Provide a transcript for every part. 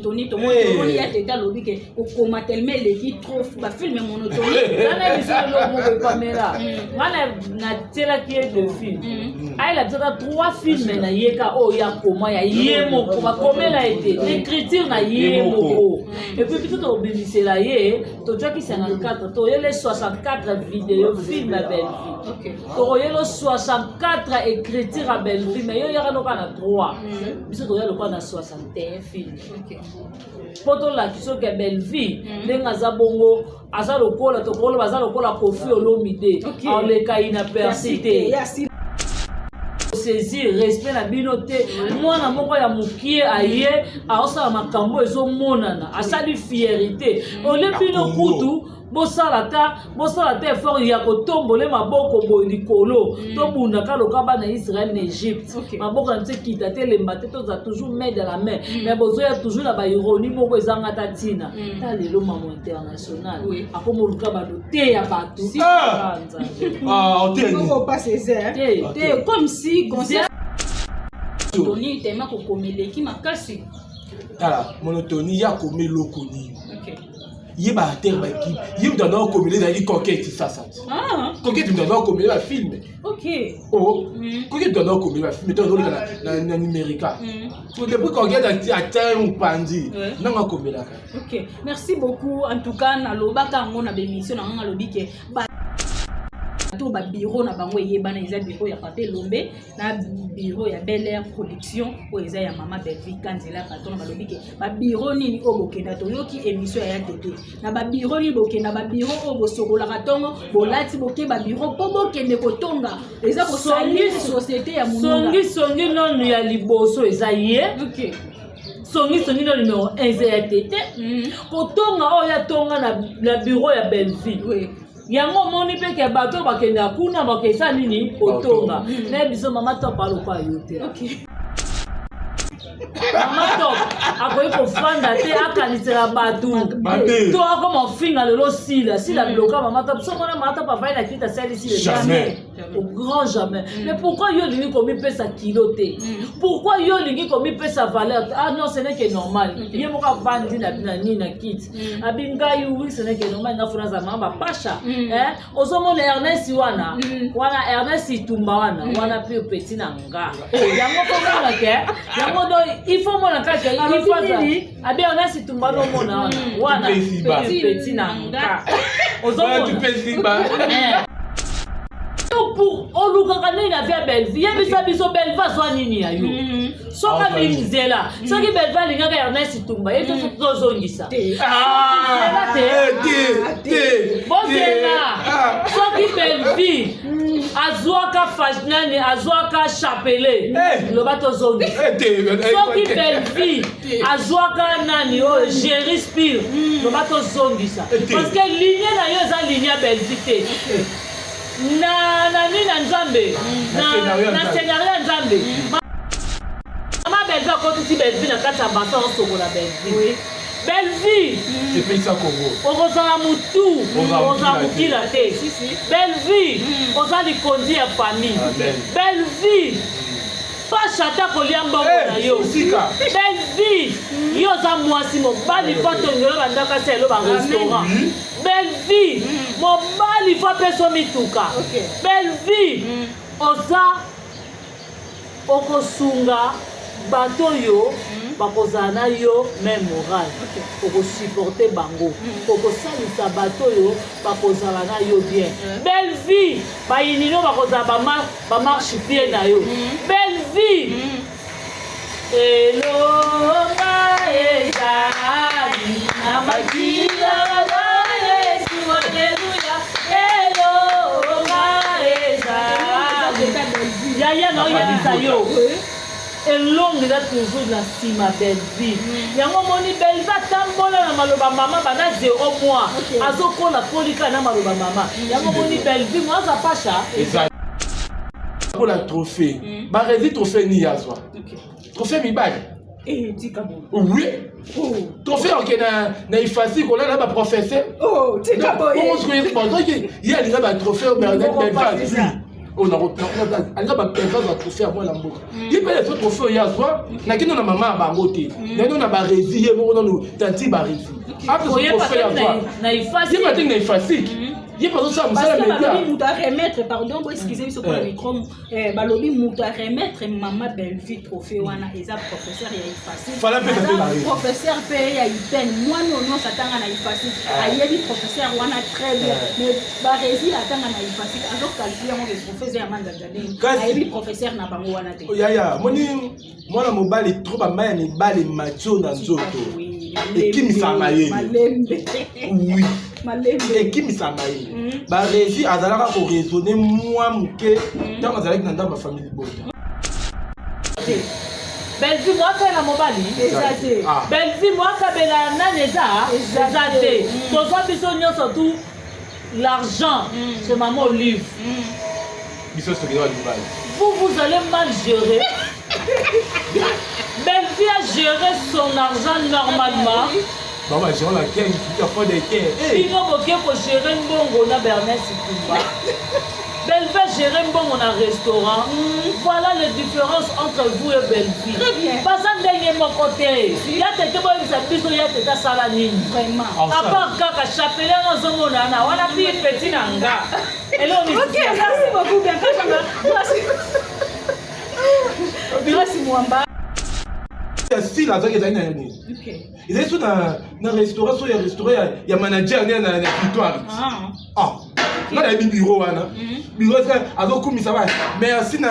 monotonie to monotonie ya teta lobi ke o koma tellement l'équipe trop ba film monotonie na biso lo mo caméra na tela qui est de film ai la teta 3 films na yeka o ya koma ya yemo ba komela été l'écriture na yemo et puis tout au bénissé là yé to tu qui 54 to les 64 vidéos films à belle vie to les 64 écritures à belle vie mais yo ya no kana 3 biso to ya lo kana 61 films poto la kiso ke belle vie lenga za bongo aza lokola to kolo baza lokola Koffi Olomide en le cas inapercité saisir respect na binote mwana moko ya mukie aye aosala makambo ezomonana asali fierté ole bino kutu bosala ta effort ya kotombole maboko boy likolo to bunda ka lokaba na Israël na Égypte maboko nte kita te lembate to za toujours main dans la main mais bozoya toujours na ba ironie moko ezanga tatina ta lelo mamo international akomo lukaba do te ya batu on passe te comme si concert Tony tema ko komeleki makasi monotonie ya komelo koni yeba terre ba équipe yeba dans communauté d'aller conquête ça conquête dans communauté film conquête dans communauté film dans na numérique depuis conquête atteint ou pandi na communauté OK merci beaucoup en tout cas na lobaka ngona bémission na ngalo bike to ba bureau na bango yeba na eza bureau ya Pape Lombe na bureau ya Bel Air production o eza ya mama Belvi Kanzela patron ba lobike ba bureau nini o bokenda to yoki émission ya TT na ba bureau ni bokenda ba bureau o bosokola katongo bolati boke ba bureau po bokende kotonga eza ko société ya mununa songi non ya liboso eza ye OK songi no numéro 1 eza ya TT kotonga o ya tonga na bureau ya Belvi yango moni pe ke bato bakenda kuna bakesa nini kotonga na biso mama top alopa yote OK mama top akoyi kofanda te akanisela bato to akoma finga lelo sila biloka mama top soko na mama top avai na kita sali si jamais au grand jamais mais pourquoi yo lingi komi pesa kilo te pourquoi yo lingi komi pesa valeur non ce n'est que normal ye moka bandi na nini na kit abingai oui ce n'est que normal na funa za mama pasha ozomona Ernest wana Ernest Itumba wana pe petit na nga yango komona ke yango do il faut mona kaka il faut ça abi Ernest Itumba no mona wana petit na nga ozomona tu petit ba pour oluka nini afia Belvi yebisa biso Belva zwa nini ya yo soka minzela soki Belva lingaka Ernest Itumba yeto tozongisa bozela soki Belvi azwaka fashnani azwaka chapele loba tozongisa soki Belvi azwaka nani o Jerry Spear loba tozongisa parce que ligne na yo eza ligne ya Belvi te na nzambe na scénario ya nzambe mama Belvi akotisi Belvi na kati ya basa osokola Belvi Belvi c'est pays ça Congo okozala mutu okozala mokila te Belvi oza likondi ya famille Belvi pachata kolia mbongo na yo Belvi yo oza mwasi mobali fo tongelo bandaka se elo ba restaurant Belvi mobali fo peso mituka Belvi oza okosunga bato yo bakozala na yo même moral okosupporter bango okosalisa bato yo bakozala na yo bien Belvi bayinino bakozala bamarche pied na yo Belvi elonga ezali na makila Yesu alleluya elonga ezali yaya na oyebisa yo elonge eza toujours na nsima Belvi yango moni Belvi atambola na maloba mama bana 0 mois azokola kolika na maloba mama yango moni Belvi mwaza pasha pour la trophée barezi trophée ni yazwa trophée mibali tika bon oui trophée ok na ifasi ko na ba professeur tika bon on se connaît pas donc il y a les ba trophée Bernard Belfast on a pas trophée à moi la mboka. Il peut les trophées ya soi, na kino na maman ba ngote. Na no na ba rési e mo no tanti ba rési. Après ce trophée ya soi. Na ifasi. Il pas na ifasi. Il pas ça parce que balobi muta remettre pardon bo excusez sur le micro balobi muta remettre maman Belle-Vie trophée wana eza professeur ya ifasi. Fala pe ça professeur pe ya iten moi non satanga na ifasi. Ayebi professeur wana très bien mais ba rési atanga na ifasi alors calculer mon professeur ya manda jadine. Ayebi professeur na bango wana te. Ya moni mwana mobali trop ba maya ni bale macho na nzoto. Et qui me samaye. Oui. Et qui me samaye. Ba rési azalaka ko raisonner moi muke tant azalaki na ndamba famille bota. Belle-Vie moi fait la mobali. Exacté. Belle-Vie moi kabela na neza. Exacté. Toi biso surtout l'argent c'est maman Olive. Biso c'est que vous allez mal gérer. Belle-Vie a géré son argent normalement. Maman, j'ai la quête, il faut des quêtes. Il faut gérer un bon Bernard Sikumba. Belle-Vie gérer un bon restaurant. Voilà les différences entre vous et Belle-Vie. Très bien. Pas un dernier mon côté. Il y a des gens qui ont été salanines. Vraiment. À part Kaka Chapelet, nous avons un petit nanga. Ok, merci beaucoup. Bien, merci Mwamba. Si la zone est dans ils sont dans un restaurant, il y a manager dans la victoire. Là, il y a un bureau. Bureau, ça va. Merci na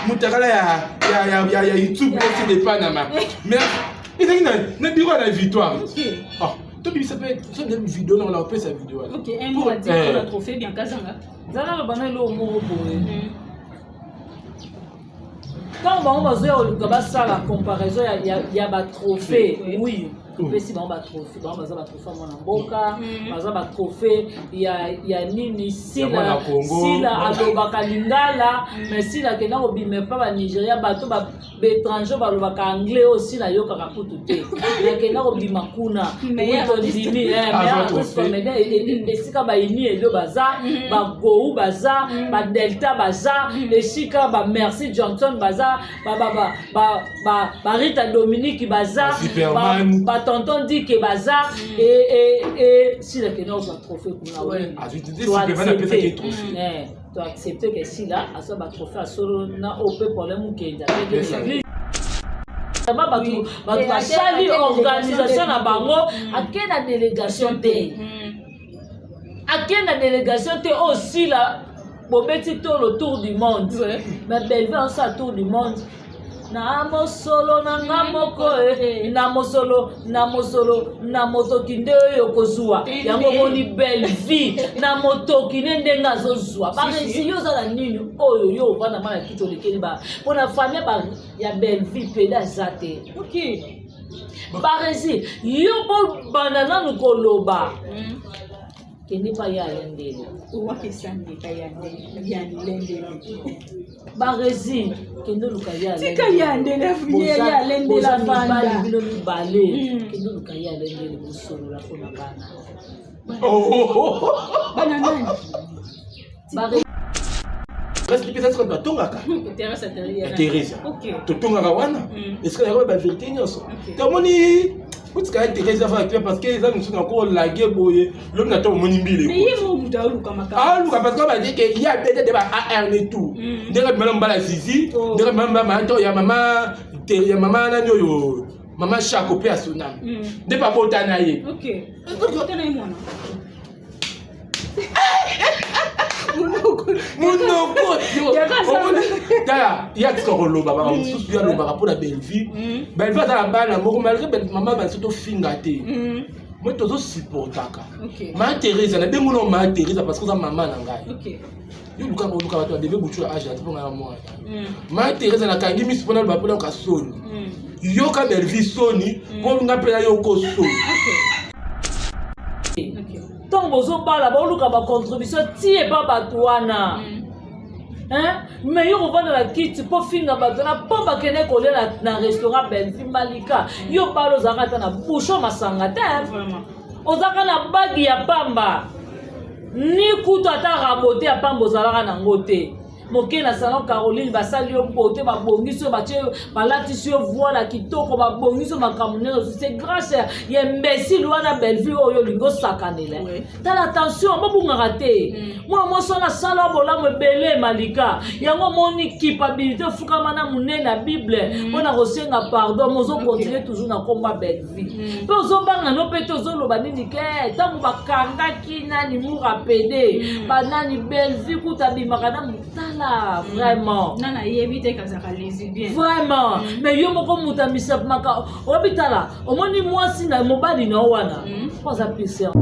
Moutarala, il y a YouTube, c'est des Panama. Mais il y a un bureau dans la victoire. Tu sais, ça peut être une vidéo, on a fait sa vidéo. Ok, un mot à dire pour le trophée, bien Kazanga. Zana le banal au mot. Quand on va faire la comparaison, il y a un trophée. Oui. Si on va trophée, on va trophée mon amboka, on va trophée. Il y a nini si la alobaka lingala, mais si la kena obime pas Nigeria, bato ba étranger ba lobaka anglais aussi la yoka kaputu te. La kena obima kuna, mais on dit mais et si ka ba ini elo baza, ba go baza, ba delta baza, et si ka ba merci Johnson baza, ba Rita Dominique baza, ba tonton dit que bazar et si le Kenya soit trophée pour la tu acceptes que si là à ça va trophée à solo na au peu problème ou qu'il y a chali organisation na bango à quelle délégation té à quelle délégation té aussi là bobeti to le tour du monde mais Belle-Vie on ça tour du monde na mosolo na ngamoko na mosolo na motoki nde oyo kozwa yango moni Belle-Vie na motoki nde ngazozwa barezi yo za nini oyo yo vana mala kito lekeli ba pona famille ba ya Belle-Vie peda zate ok barezi yo bo banana nukoloba kende pa ya lendele uwake sande ka ya lendele barezi kende luka ya lendele tika ya lendele ya lendele la banda bino mibale kende luka ya lendele bosolo la kona bana bana nani barezi reste peut-être qu'on tongaka Teresa to tongaka wana est-ce que la ba vérité nyonso to moni utika Teresa va faire parce que ils ont encore lagué boye l'homme n'a pas moni mbile mais il faut muta luka maka luka parce que ba dit que il y a peut-être des AR et tout ndenge mama mbala zizi ndenge mama to ya mama nani oyo mama Chako pe asona de pa botana ye OK botana ye mwana Monoko Daya, il y a ce qu'on loba, on se souvient loba pour la Belle-Vie. Belle-Vie à la balle, malgré maman va surtout fingater. Moi, tu as supportaka. Ma Teresa, na bengo no ma Teresa parce que ça maman nangai. OK. Yo luka ko luka to devait boucher âge à pour moi. Ma Teresa na kangi mis pona ba pona ka soni. Yo ka Belle-Vie soni, pour nga pela yo ko soni. OK. Tant bozo bala ba luka ba contribution ti e ba batwana. Mais yo va dans la kit pour finir batona pour ba kene ko lela na restaurant Belle-Vie Malika. Yo balo zakata na bouchon masangata vraiment. Ozaka na bagi ya pamba. Ni kutu ata rabote ya pamba ozalaka na ngote. moke na salon Caroline basali yo beauté ba bongiso ba tie balati yo voile kitoko ba bongiso makamune c'est grâce ya imbécile wana Bellevue oyo lingo sakanela tala attention babunga raté moi sona sala bola mo belé malika yango moni culpabilité fukama na munene na Bible on a resenga pardon mozo continuer toujours na komba Bellevue pe ozobanga no pe tozoloba nini ke tangu bakanga kina ni mura pede banani Bellevue kutabimaka na mutala vraiment nana yebite kazaka lesbien vraiment mais yo moko mutamisa maka obitala omoni mwasi na mobali na wana kwa za pisa.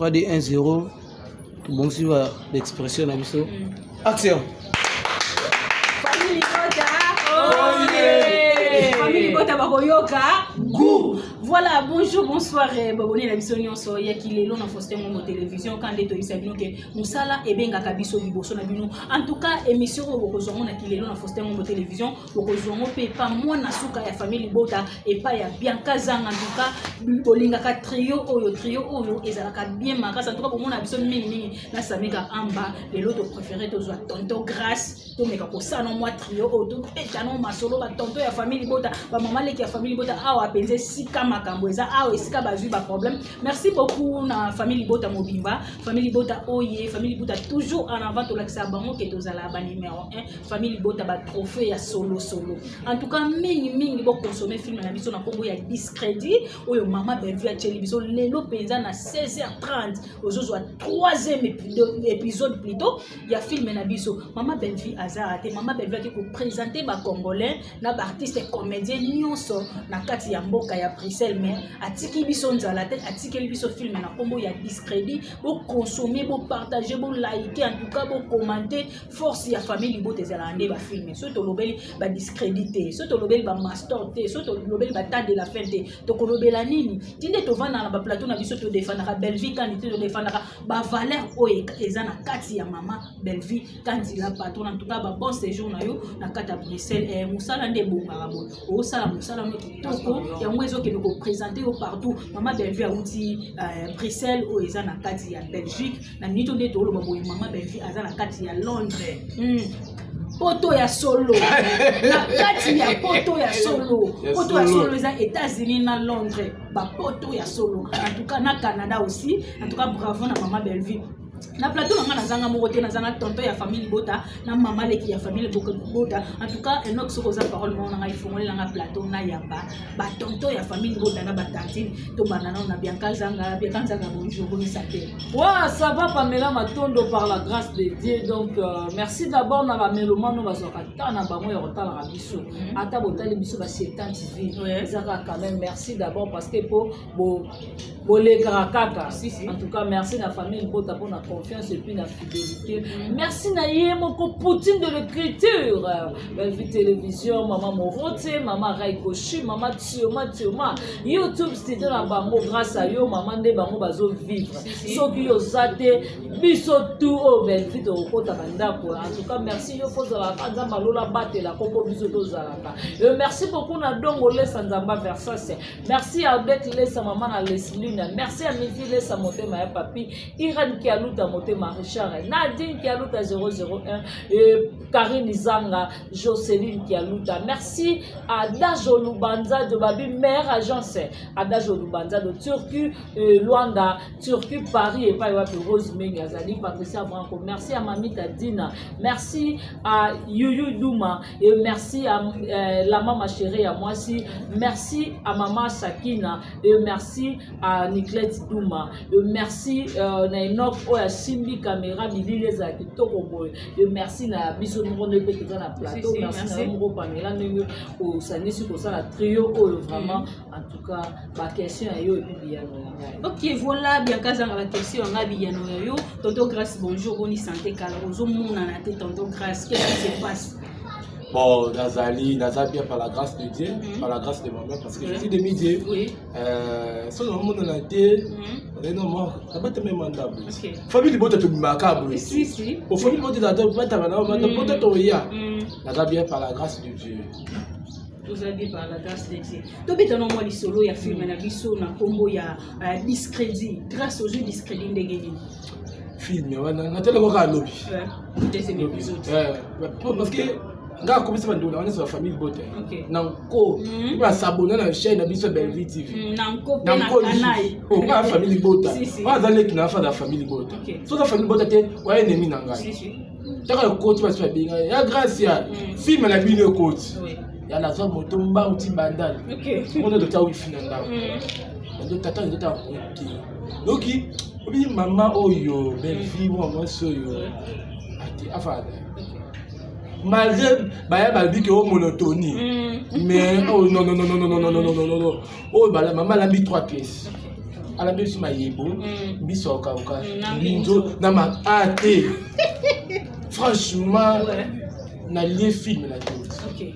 D 1-0 bon si va l'expression na biso action famille bota bakoyoka goût. Voilà, bonjour, bonsoir, babone la biso nyonso ya kilelo na Faustin Ngombo télévision quand eto isabino ke musala ebenga kabiso liboso na bino. En tout cas, émission bokozongo na kilelo na Faustin Ngombo télévision, bokozongo pe pa mwana suka ya famille bota et pa ya Bianca Zang. En tout cas, bolinga ka trio oyo ezalaka bien makasa. En tout cas, pour mona biso mingi na sameka amba, les loto préféré to soit tonto grâce, to meka ko sana moi trio o to petano masolo ba tonto ya famille bota, ba maman leki ya famille bota awa penze sika makamboza awa esika bazui ba problème. Merci beaucoup na famille bota mobimba, famille bota oye, famille bota toujours en avant to lakisa bango ke to zala ba numéro 1, famille bota ba trophée ya solo. En tout cas, mingi bo consommer film na biso na kombo ya discrédit oyo mama Bellevue a tcheli biso lelo penza na 16h30 ozozo a 3e épisode plutôt ya film na biso mama Bellevue azarate mama Bellevue qui ko présenter ba congolais na ba artiste comédien nyonso na kati ya mboka ya Bruxelles mais atiki biso nzala te atiki biso film na kombo ya discrédit bo consommer bo partager bo liker en tout cas bo commenter force ya famille bo tezala ande ba film so to lobeli ba discrédité so to lobeli ba master te so to lobeli ba tas de la fin te to ko lobela nini tinde to vana na ba plateau na biso to défendra Bellevue quand tu to défendra ba valeur oyo eza na kati ya mama Bellevue quand il a patron en tout cas ba bon séjour na yo na kati ya Bruxelles et musala nde bonga bo o sala musala no kitoko ya mwezo ke ko présenter au partout mama Bellevue a uti Bruxelles o eza na kati ya Belgique na nito nde to loba boy mama Bellevue aza na kati ya Londres poto ya solo na kati ya poto ya solo eza États-Unis na Londres ba poto ya solo en tout cas na Canada aussi en tout cas bravo na mama Bellevue na plateau na ngana zanga moko te na zanga tonto ya famille bota na mama leki ya famille bota en tout cas enox soko za parole mo na ngai fongoli na plateau na yamba ba tonto ya famille bota na ba tantine to banana na Bianca Zanga bonjour bon saté ouais ça va Pamela Matondo par la grâce de Dieu donc merci d'abord na ba melomano bazoka tana bango ya rotala la biso ata botali biso ba Setan TV zaka quand même merci d'abord parce que pour les kaka en tout cas merci la famille bota pour la confiance et puis la fidélité. Merci Naïe Moko Poutine de l'écriture. Bellevue télévision, maman Morote, maman Raikoshi, maman Tioma. YouTube c'était la bango grâce à yo, maman de bango bazo vivre. So qui yo zate, biso tout au Bellevue de Okota Bandako. En tout cas merci yo faut la kanza malola bate la kombo biso to zalaka. Merci beaucoup na dongo lesa nzamba Versace. Merci à Albert lesa maman na Leslie. Merci à Mivi lesa motema ya papi. Iran qui a Kialuta Motema Richard, Nadine Kialuta 001 et Karine Zanga, Jocelyne Kialuta. Merci à Dajo Lubanza de Babi, mère agence, à Dajo Lubanza de Turku, Luanda, Turku, Paris et Païwapi Rose Mengazali, Patricia Branco. Merci à Mamita Dina, merci à Yuyu Douma et merci à la maman chérie à moi aussi, merci à maman Sakina et merci à Nicolette Douma et merci à Nainok Oya Simbi Caméra Mili les Akitoko et merci à Biso Numéro de Petit dans la plateau, merci à Muro Pamela Nengue au Sanisi pour ça la trio vraiment en tout cas ma question est yo et puis bien. Ok, voilà bien casa la question on a bien yo tonton Grâce bonjour on y santé caloroso mon na tête tonton Grâce qu'est-ce qui se passe? Bon, Nazali bien par la grâce de Dieu, par la grâce de ma mère, parce que je suis demi-dieu. Oui. Si on a un monde dans la terre, on est normal, ça va être même mandable. Famille de beauté, tu me macabre. Si, si. Au famille de beauté, tu vas bien par la grâce de Dieu. Vous avez par la grâce de Dieu. Donc, il y a un solo, il y a un film, il y a un combo, il y a un discrédit. Grâce au jeu discrédit de Guénin. Film, on a tellement de lobby. Deuxième épisode. Parce que. Nga comme ça on est sur la famille beauté. Nanko, il va s'abonner à la chaîne Abisso Bellevue TV. Nanko na canal. Oh, la famille beauté. Pas dans les qui n'a pas la famille beauté. Sur la famille beauté, ouais ennemi nanga. Si si. T'as le coach va se faire bien. Ya grâce ya. Film na bien coach. Ya la zone motomba outi bandal. OK. On est docteur wifi nanga. Donc tata il est à donc obi maman oyo Bellevue moi soyo. Ati afade. Malgré Baya que monotonie, mais oh non non non non non non non non non non oh bah la maman l'a mis 3 pièces. Elle a mis sur ma yebo, mis au kauka, binjo, na ma ate. Franchement, na lié film la tout. Ok.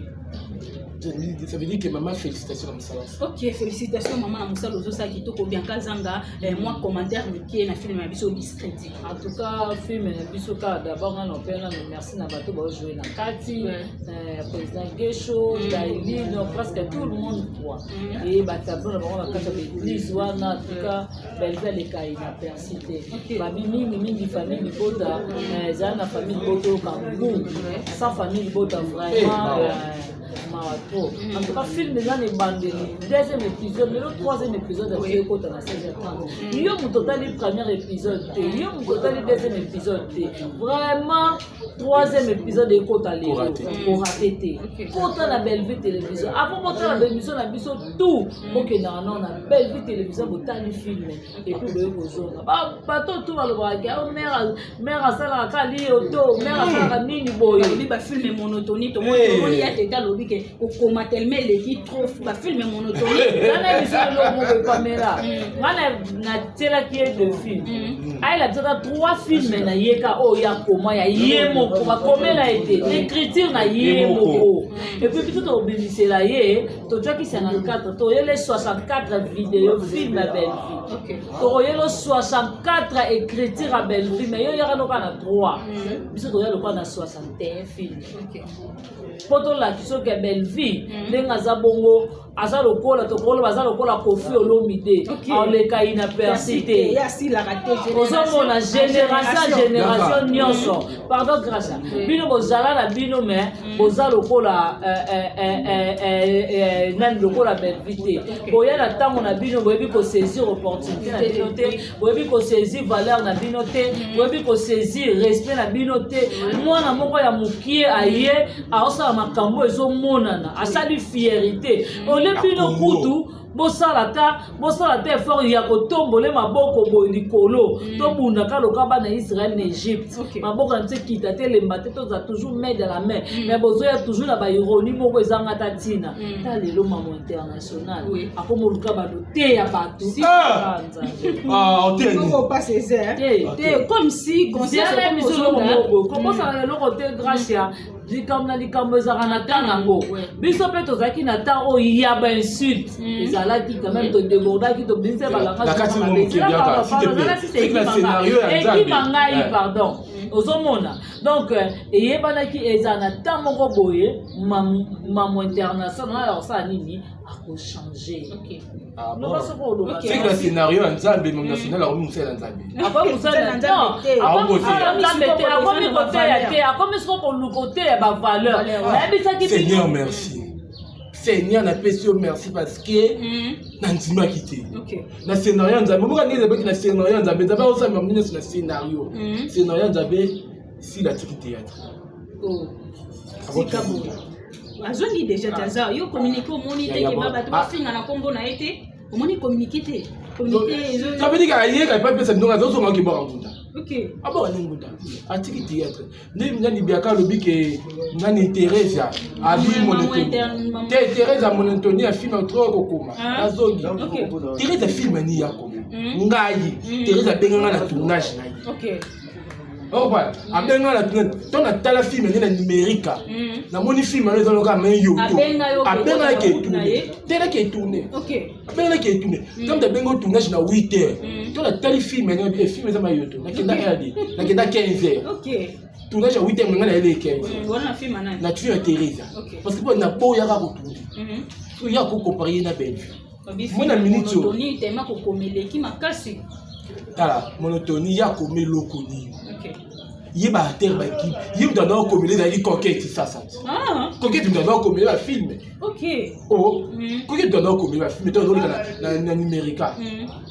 Ça veut dire que maman félicitations à Moussa. Ok, félicitations maman à Moussa Lozo Sakito bien Kazanga. Moi commentaire qui est un film à biso discrédit. En tout cas, film à biso d'abord on appelle merci na bateau pour jouer na Kati, président Gesho, Daili, presque tout le monde voit. Et batablo on a quatre églises wana en tout cas belle les cas inapercité. Babi mingi famille Bota, zana famille Boto Kangou. Sans famille Bota vraiment en tout cas, film déjà les bandes, deuxième épisode, mais le troisième épisode a fait côté à la 16h30. Il y a un total du premier épisode, il y a un total du deuxième épisode. Vraiment, troisième épisode est côté à l'époque pour rater. Côté à la Bellevue télévision. Avant monter la Bellevue, on a vu tout. Ok, non, on a Bellevue télévision pour tant de films et puis le zone. Pas tout va le voir. Mère à ça la Kali auto, mère à ça la mini boy. Il va filmer monotonie, tout le monde il y a des cas que au coma tellement les trop va filmer monotonie. Dans la vision de la caméra, na tela qui est de film. Elle a déjà 3 films na yeka oh ya comment ya yemo va comment elle a été l'écriture na yemo et puis tout au bénissé là yé to déjà qui 54 to les 64 vidéos films à Bellevue. To les 64 écritures à Bellevue mais il y aura na 3. Biso to ya le pas na 61 films. Poto la qui sont que Bellevue lenga za bongo aza lokola to kolo baza lokola Kofi Olomide en les cas inapercité ya si la raté génération nyonso pardon grâce bino bozala na bino mais boza lokola nan lokola Bellevue boya na tango na bino boyebi ko saisir opportunité na bino te boyebi ko saisir valeur na bino te boyebi ko saisir respect na bino te mwana moko ya mukie aye aosa makambo ezo monana asali fierté ole bino kutu bosala ta effort ya kotombole maboko boy likolo to bunda ka lokaba na Israël na Égypte maboko na kita te lemba te to za toujours main dans la main mais bozo ya toujours la ba ironie moko ezanga ta tina ta lelo mamo international akomo lukaba do te ya batu on te on pas Césaire comme si conscience comment ça le côté gracia likambo ezaka na temps nango biso mpe tozalaki na temps oyo ya bainsulte ezalaki quand même todébordaki tobinisa balanga ekima ngai pardon ozomona donc eyebanaki eza na temps moko boye mamo international alors ça nini akochanger c'est que le scénario en Zambie même national alors nous c'est en Zambie après vous allez non Seigneur merci Seigneur n'a pas merci parce que n'antima quitté le scénario en Zambie pourquoi nous avons le scénario en Zambie d'abord ça m'a mené sur le scénario en Zambie si la théâtre c'est Kabou azongi déjà taza yo communiquer au monde te ke baba to finga na kombo na été au monde communiquer ça veut dire qu'il y a pas personne donc azo songa ki ba ngunda OK abo ni ngunda atiki théâtre ni biaka lobi ke nani Teresa abi monotoni Teresa monotoni a film trop kokoma azongi Teresa film ni yako ngai Teresa benganga na tournage na OK oh voilà abenga la ton atala film ni na numérique na moni film na zo loka men yo abenga ke tourner tele ke tourner OK abenga ke tourner comme de bengo tournage na 8h ton atali film ni film za mayoto na kenda RD na kenda 15h OK tournage à 8h ngana ele 15 voilà film na na tu Teresa parce que na po ya ka ko tourner so ya ko comparer na belle mona minute yo ni tema ko komeleki makasi ala monotonie ya komeloko ni yeba terre ba équipe yeba dans communauté d'aller conquête ça conquête dans communauté film OK oh conquête dans communauté film dans na numérique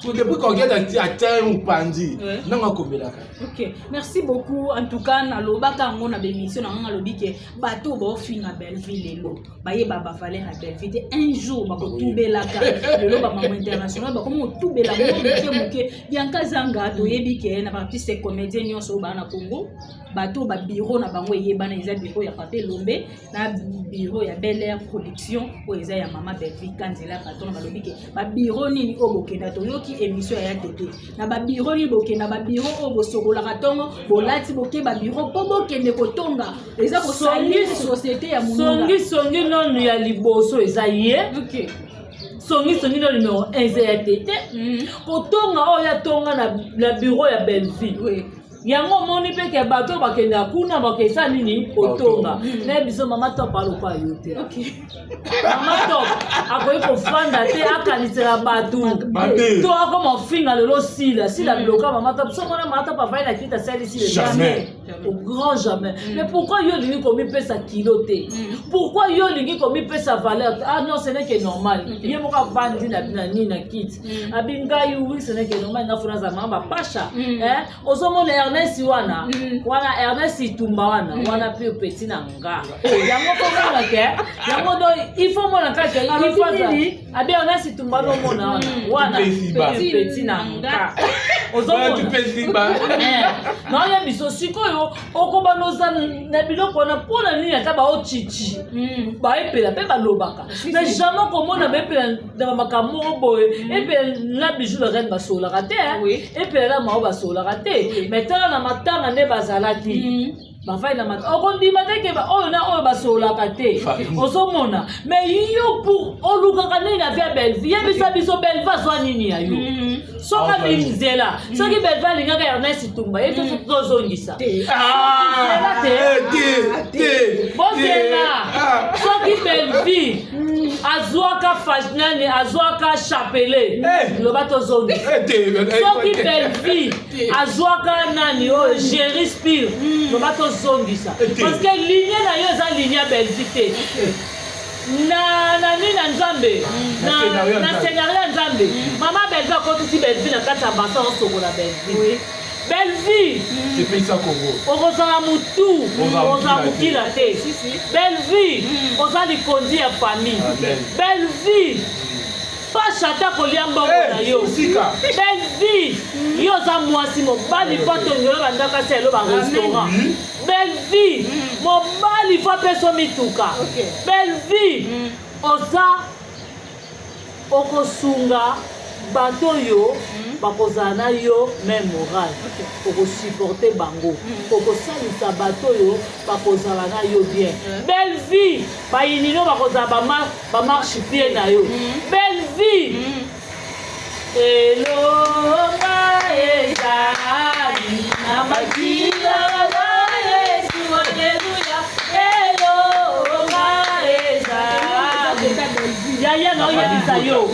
pour que pour conquête à terre ou pandi na communauté OK merci beaucoup en tout cas na lobaka ngona be mission na lobi ke bato ba finga Belleville lelo ba yeba ba valeur à Belleville un jour ba ko tubela ka lelo ba maman international ba comme tubela moke bien kazanga to yebi ke na ba artiste comédien nyonso ba na Congo bato ba bureau na bango yebana eza bureau ya Pape Lombe na bureau ya Bel Air production o eza ya mama Belleville Kanzela patron ba lobi ke ba bureau nini o bokenda to yoki émission ya TT na ba bureau ni bokenda ba bureau o bosokola katongo bolati boke ba bureau po bokende kotonga eza ko salir société ya mununga songi non ya liboso eza ye OK songi no numéro 1 eza ya TT kotonga o ya tonga na bureau ya Belleville oui yango moni pe ke bato bakenda kuna bakesa nini kotonga na biso mama top alopa yote OK mama top akoyi kofanda te akanisela bato to akoma finga lelo sila bloka mama top so mona mama top avai na kita sali si jamais au grand jamais mais pourquoi yo lingi komi pesa kilo te pourquoi yo lingi komi pesa valeur ah non ce n'est que normal ye moka vandi na nini na kit abinga yu ce n'est que normal na funa za mama pasha ozomona Ernest wana Ernest Itumba wana pe petit na nga yango ko mona ke yango do il faut mona ka ke il faut ça abi Ernest Itumba no mona wana petit na nga ozomona tu petit ba non ya biso sikoyo okoba noza na biloko na pona nini ata ba ochichi ba epela pe ba lobaka mais jamais komona ba epela na makambo boye epela na bijou la reine basola raté epela la ma basola raté mais na matanga nde bazalaki bafai na matanga okondima te ke oyo na oyo basolaka te ozomona mais yo pour olukaka nini na via Belleville yebisa biso Belleville azwa nini ya yo soka binzela soki Belleville alingaka Ernest Itumba ye toso tozongisa bozela soki Belleville azwaka fashnani azwaka chapele loba tozongisa soki Belleville azwaka nani oyo Jerry Spear loba tozongisa parce que ligne na yo eza ligne ya Belleville te na Nzambe na scénario ya Nzambe mama Belleville akotisi Belleville na kati ya basan osokola Belleville Belleville c'est pays ça Congo okozala mutu okozala mokila te Belleville oza likondi ya famille Belleville pachata kolia mbongo na yo Belleville yo oza mwasi mobali fa tongelo bandaka se elo ba restaurant Belleville mobali fa peso mituka Belleville oza okosunga bato yo bakozala na yo même moral okosupporter bango okosalisa bato yo bakozala na yo bien Belleville bayinino bakozala bamarche pied na yo Belleville elonga ezali na makila yaya na oyebisa yo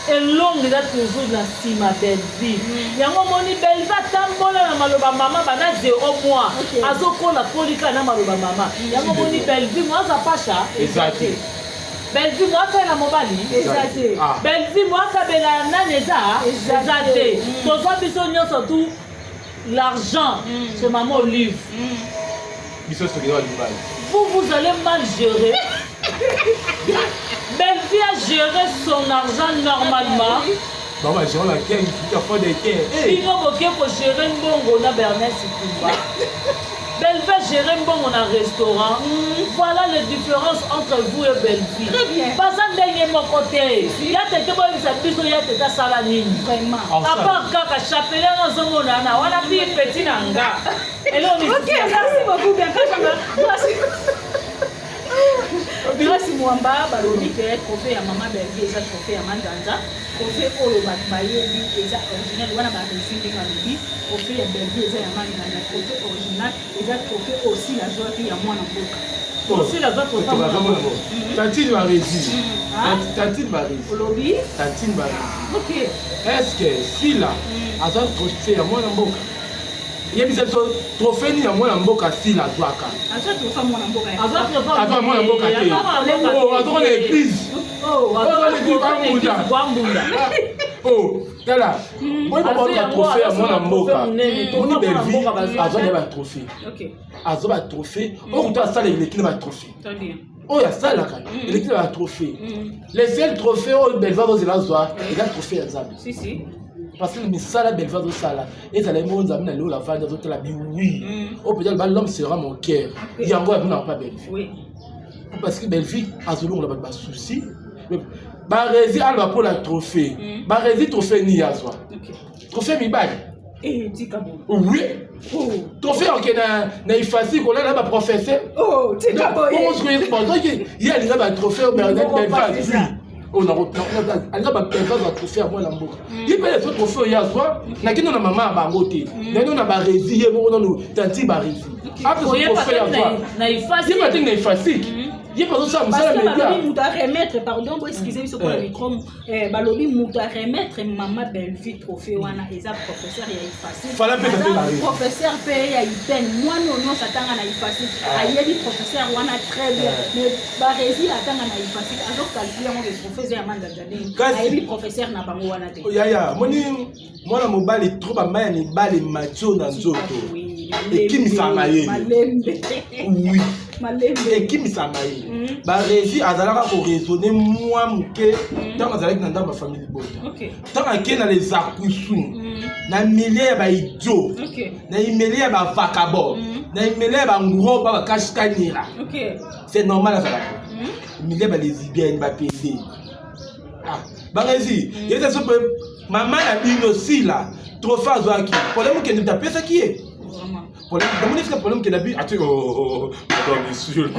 elongo eza toujours na nsima Belleville yango moni Belleville atambola na maloba mama bana 0 mois azokola kolika na maloba mama yango moni Belleville mwaza pasha Exactement. Belleville mwaka na mobali Belleville mwaka bela nani eza te tozwa biso nyonso tu l'argent c'est maman Olive vous allez mal gérer Belleville a géré son argent normalement Maman, j'ai la quai, il y a pas de quai. Il faut gérer un bon na Bernard Sikumba. Belleville gérer un bon restaurant. Voilà les différences entre vous et Belleville. Pas ça dernier mon côté. Il y a des gens qui s'habillent, il y a des salades. Vraiment. À part quand chapelet dans son monde, on a pris petit nanga. Et là on est. Ok, merci beaucoup bien. Grâce Mwamba, balobi que trophée ya maman Belleville eza trophée ya Mandanza, trophée oyo bato bayebi eza original wana ba réussite ngalobi, trophée ya Belleville eza ya Mandanza, trophée original eza trophée aussi la joie ya mwana mboka. Aussi la joie trophée mwana mboka. Tantine va réussir. Tantine va réussir. Olobi? Tantine va réussir. OK. Est-ce que si là aza trophée ya mwana mboka yebisa biso trophée ni ya mwana mboka sila azwaka trophée mwana mboka azwa mwana mboka te azwaka na église tala oyo babaka trophée ya mwana mboka oni Belleville azwa na batrophée azwa batrophée oyo kuta asala eleki na batrophée oyo asalaka eleki na batrophée le seul trophée oyo Belleville azozela azwa eza trophée ya nzambe parce que le misala Belleville do sala et ça les mots nzambe na lelo la vanda zo tela bi oui au peut-être l'homme sera mon cœur yango ya n'a pas Belleville oui parce que Belleville azolongo la ba souci ba rési alba pour la trophée ba rési trophée ni yazwa trophée mibali et tika bon oui trophée ok na ifasi ko la ba professeur tika bon on se connaît pas donc il y a les ba trophée au Belleville on a ba personne va trophée à moi la mboka il peut les trophée ya soi na kino na mama ba ngote na no na ba rési ye mo no tanti ba rési après ce trophée ya soi na ifasi il pas na ifasi il pas ça parce que balobi muta remettre pardon bo excusez moi pour le micro balobi muta remettre maman Belleville trophée wana eza professeur ya ifasi fala pe professeur pe ya iten moi non satanga na ifasi ayebi professeur wana très bien mais ba rési atanga na ifasi alors calculer mon professeur ya manda jadine ayebi professeur na bango wana te ya moni mwana mobali trop ba maya ni bale macho na nzoto ekimisanga ye oui ekimisanga ye ba rési azalaka ko raisonner moi muke tant azalaki na ndamba famille bota tant ake na les accouchements na milieu ba idiot na milieu ba vagabond na milieu ba nguro ba kashkanira c'est normal ça milieu ba lesbiennes ba PD ba rési yete so maman la bino si là trophée azwaki problème que ne t'a pas ça qui est problème c'est problème que l'habit attends madame monsieur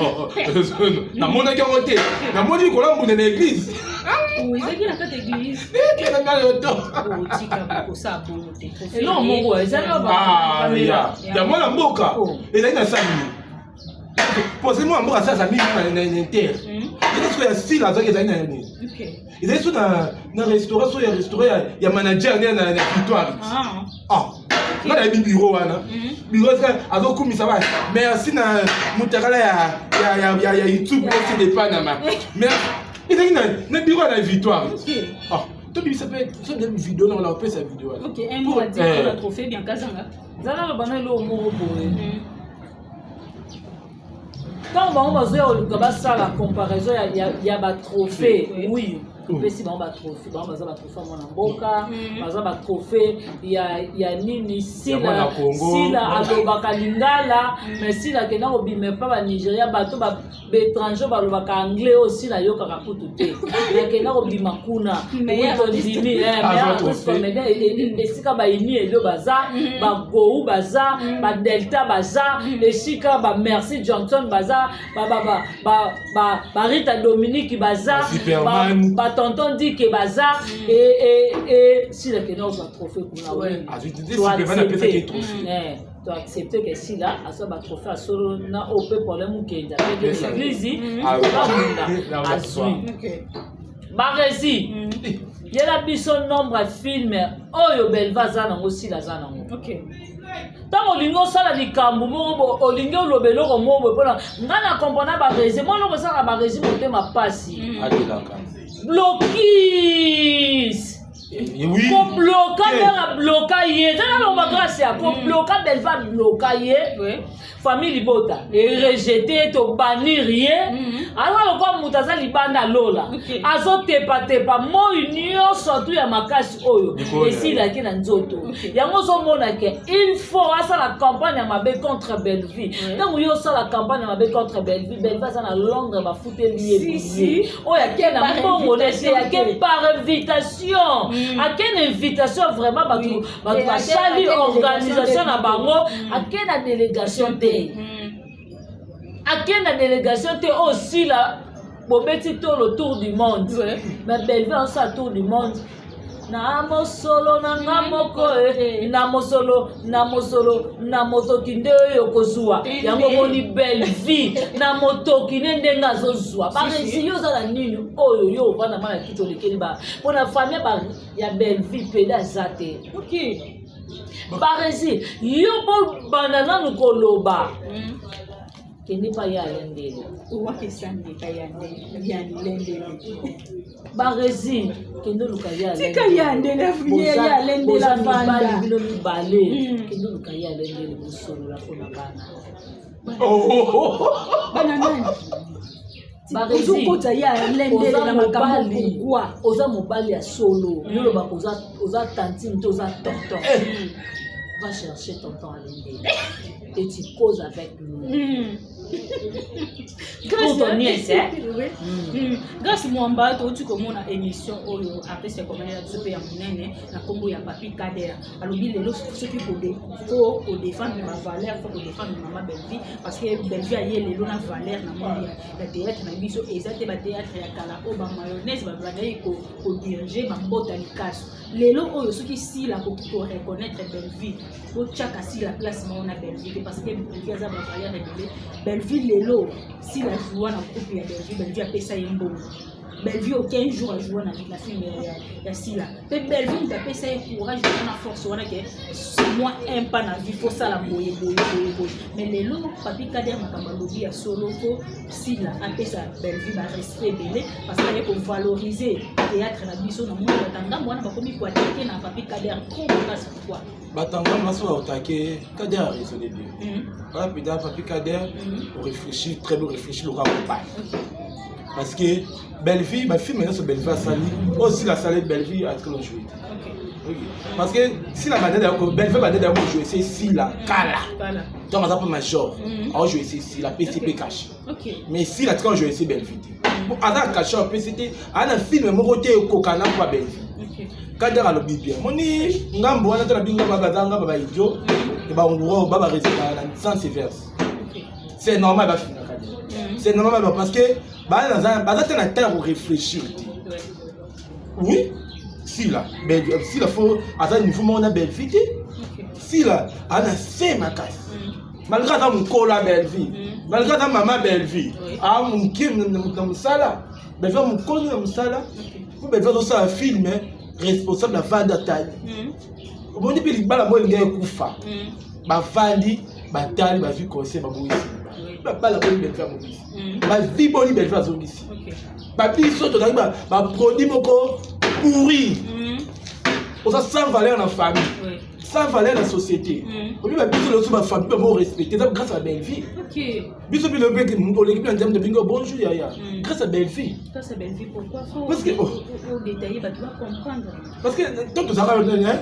na mona ki ngote na moni ko la mbuna na église oui c'est qui na cette église qui na ngalo to tika ko sa bonté et non mongo ezala ba ya mwana mboka ezali na sami posez-moi mboka ça sami na inter est-ce que ya style azaki ezali na nini ezali so na restaurant so ya restaurant ya manager na victoire on a mis bureau wana bureau azokumisa ba merci na mutakala ya YouTube aussi des panama mais il y a na bureau na victoire to bi s'appelle so de vidéo on a fait sa vidéo OK un mot à dire pour la trophée bien kazanga zala lo bana lo mo boye quand on va faire la comparaison il y a ba trophée oui pesi bango batrophée bango baza batrophée mwana mboka baza batrophée ya nini sila alobaka lingala mais sila akenda kobima pa banigéria bato baétranger balobaka anglais oyo sila ayokaka kutu te akenda kobima kuna tondimi esika baini elio baza bagou baza badelta baza esika bamercy johnson baza barita dominique baza tonton dit que bazar et si la kenor soit trophée pour tu accepter que si là à ça va trophée à solo na au peu problème ou que l'église baresi yela biso nombre ya filme oyo Belva aza nango sila aza nango ntango olingi osala likambo moko olingi oloba eloko moko mpona ngai na kompona baresi mwana okosala baresi motema pasi blokis kobloka ndenge bloka ye tala longa grâce ya kobloka Belva bloka ye famille libota rejeté to bannir ye alors lokwa moto aza libanda lola azotepatepa moi nyonso tu ya makasi oyo esilaki na nzoto yango ozomona ke il faut asala campagne ya mabe contre Belleville ntango yo osala campagne ya mabe contre Belleville Belva aza na Londres bafuteli ye billet oyo ake na mbongo nete ake par invitation ake na invitation vraiment bato basali organisation na bango ake na délégation te ake na délégation te aussi la bobeti to le tour du monde mais Belleville on sa tour du monde na mosolo na ngamoko na mosolo na motoki nde oyo kozwa yango moni Belleville na motoki nde ngazozwa baresi yo za nini oyo yo bana mana kito lekeli ba pona famille ba ya Belleville peda zate baresi yo bo banana nukoloba kende pa ya lendele uwa kesande ka ya lendele baresi kende luka ya lendele tika ya lendele ya lendele banda bino mibale kende luka ya lendele musolo la kona bana bana nani baresi uzokota ya lendele na makambo pourquoi oza mobali ya solo yolo ba oza tantine to oza tonton va chercher tonton à l'endele et tu causes avec lui grâce mwamba touti komona émission oyo artiste ya komana ya biso pe ya monene na kombo ya Papi Kader alobi lelo soki faut défendre ma valeur faut défendre maman Belleville parce que Belleville aye lelo na valeur na monde ya théâtre na biso eza te ba théâtre ya kala o ba mayonnaise ba blagay ko diriger ba mbota likaso lelo oyo soki si la ko reconnaître Belleville o chaka si la place na Belleville parce que Belleville aza ba valeur de Belleville lelo si la joie na groupe ya Belleville a pesa yembo Belleville aucun jour a joué dans la film ya Sila pe Belleville t'a pesa courage na force wana ke moi un pas na vie faut ça la boye mais lelo Papi Kader makamba lobi ya solo ko Sila a pesa Belleville ba respect belé parce qu'il faut valoriser théâtre na biso na monde batanga mwana ba komi ko attaquer na Papi Kader trop parce pourquoi batanga maso attaquer Kader a raisonné bien voilà Papi Kader on réfléchit très bien réfléchir le campagne parce que Belleville ma film maintenant sur Belleville sali aussi la salle Belleville a très joué parce que si la manette Belleville manette d'avoir joué c'est si la kala donc on a pas major on joué c'est la PCP cash mais si la quand joué c'est Belleville pour avoir caché un PCT à un film mon côté kokana pour Belleville Kader a le bien moni ngambo wana tala binga babazanga baba idio et ba ngoro baba résultat sans sévère c'est normal ba finir Kader c'est normal parce que bah dans un temps pour réfléchir oui si là si la faut à un niveau on a Belleville si là on a fait ma casse malgré ça mon cola Belleville malgré ça maman Belleville ah mon kim dans mon sala Belleville mon cola dans mon sala pour Belleville dans un film responsable la vente d'Atali on dit que bala moi il kufa ba vandi ba tali ba vu conseil ba boisi ba la bonne Belleville ba vie bonne Belleville zone ici ba biso to ba produit moko pourri on ça sans valeur dans la famille sans valeur dans la société on dit ba biso le ma famille ba respecter ça grâce à Belleville biso bi le bec on l'équipe en termes de bingo bonjour yaya grâce à Belleville pourquoi parce que faut détailler ba tu vas comprendre parce que tant tout ça va hein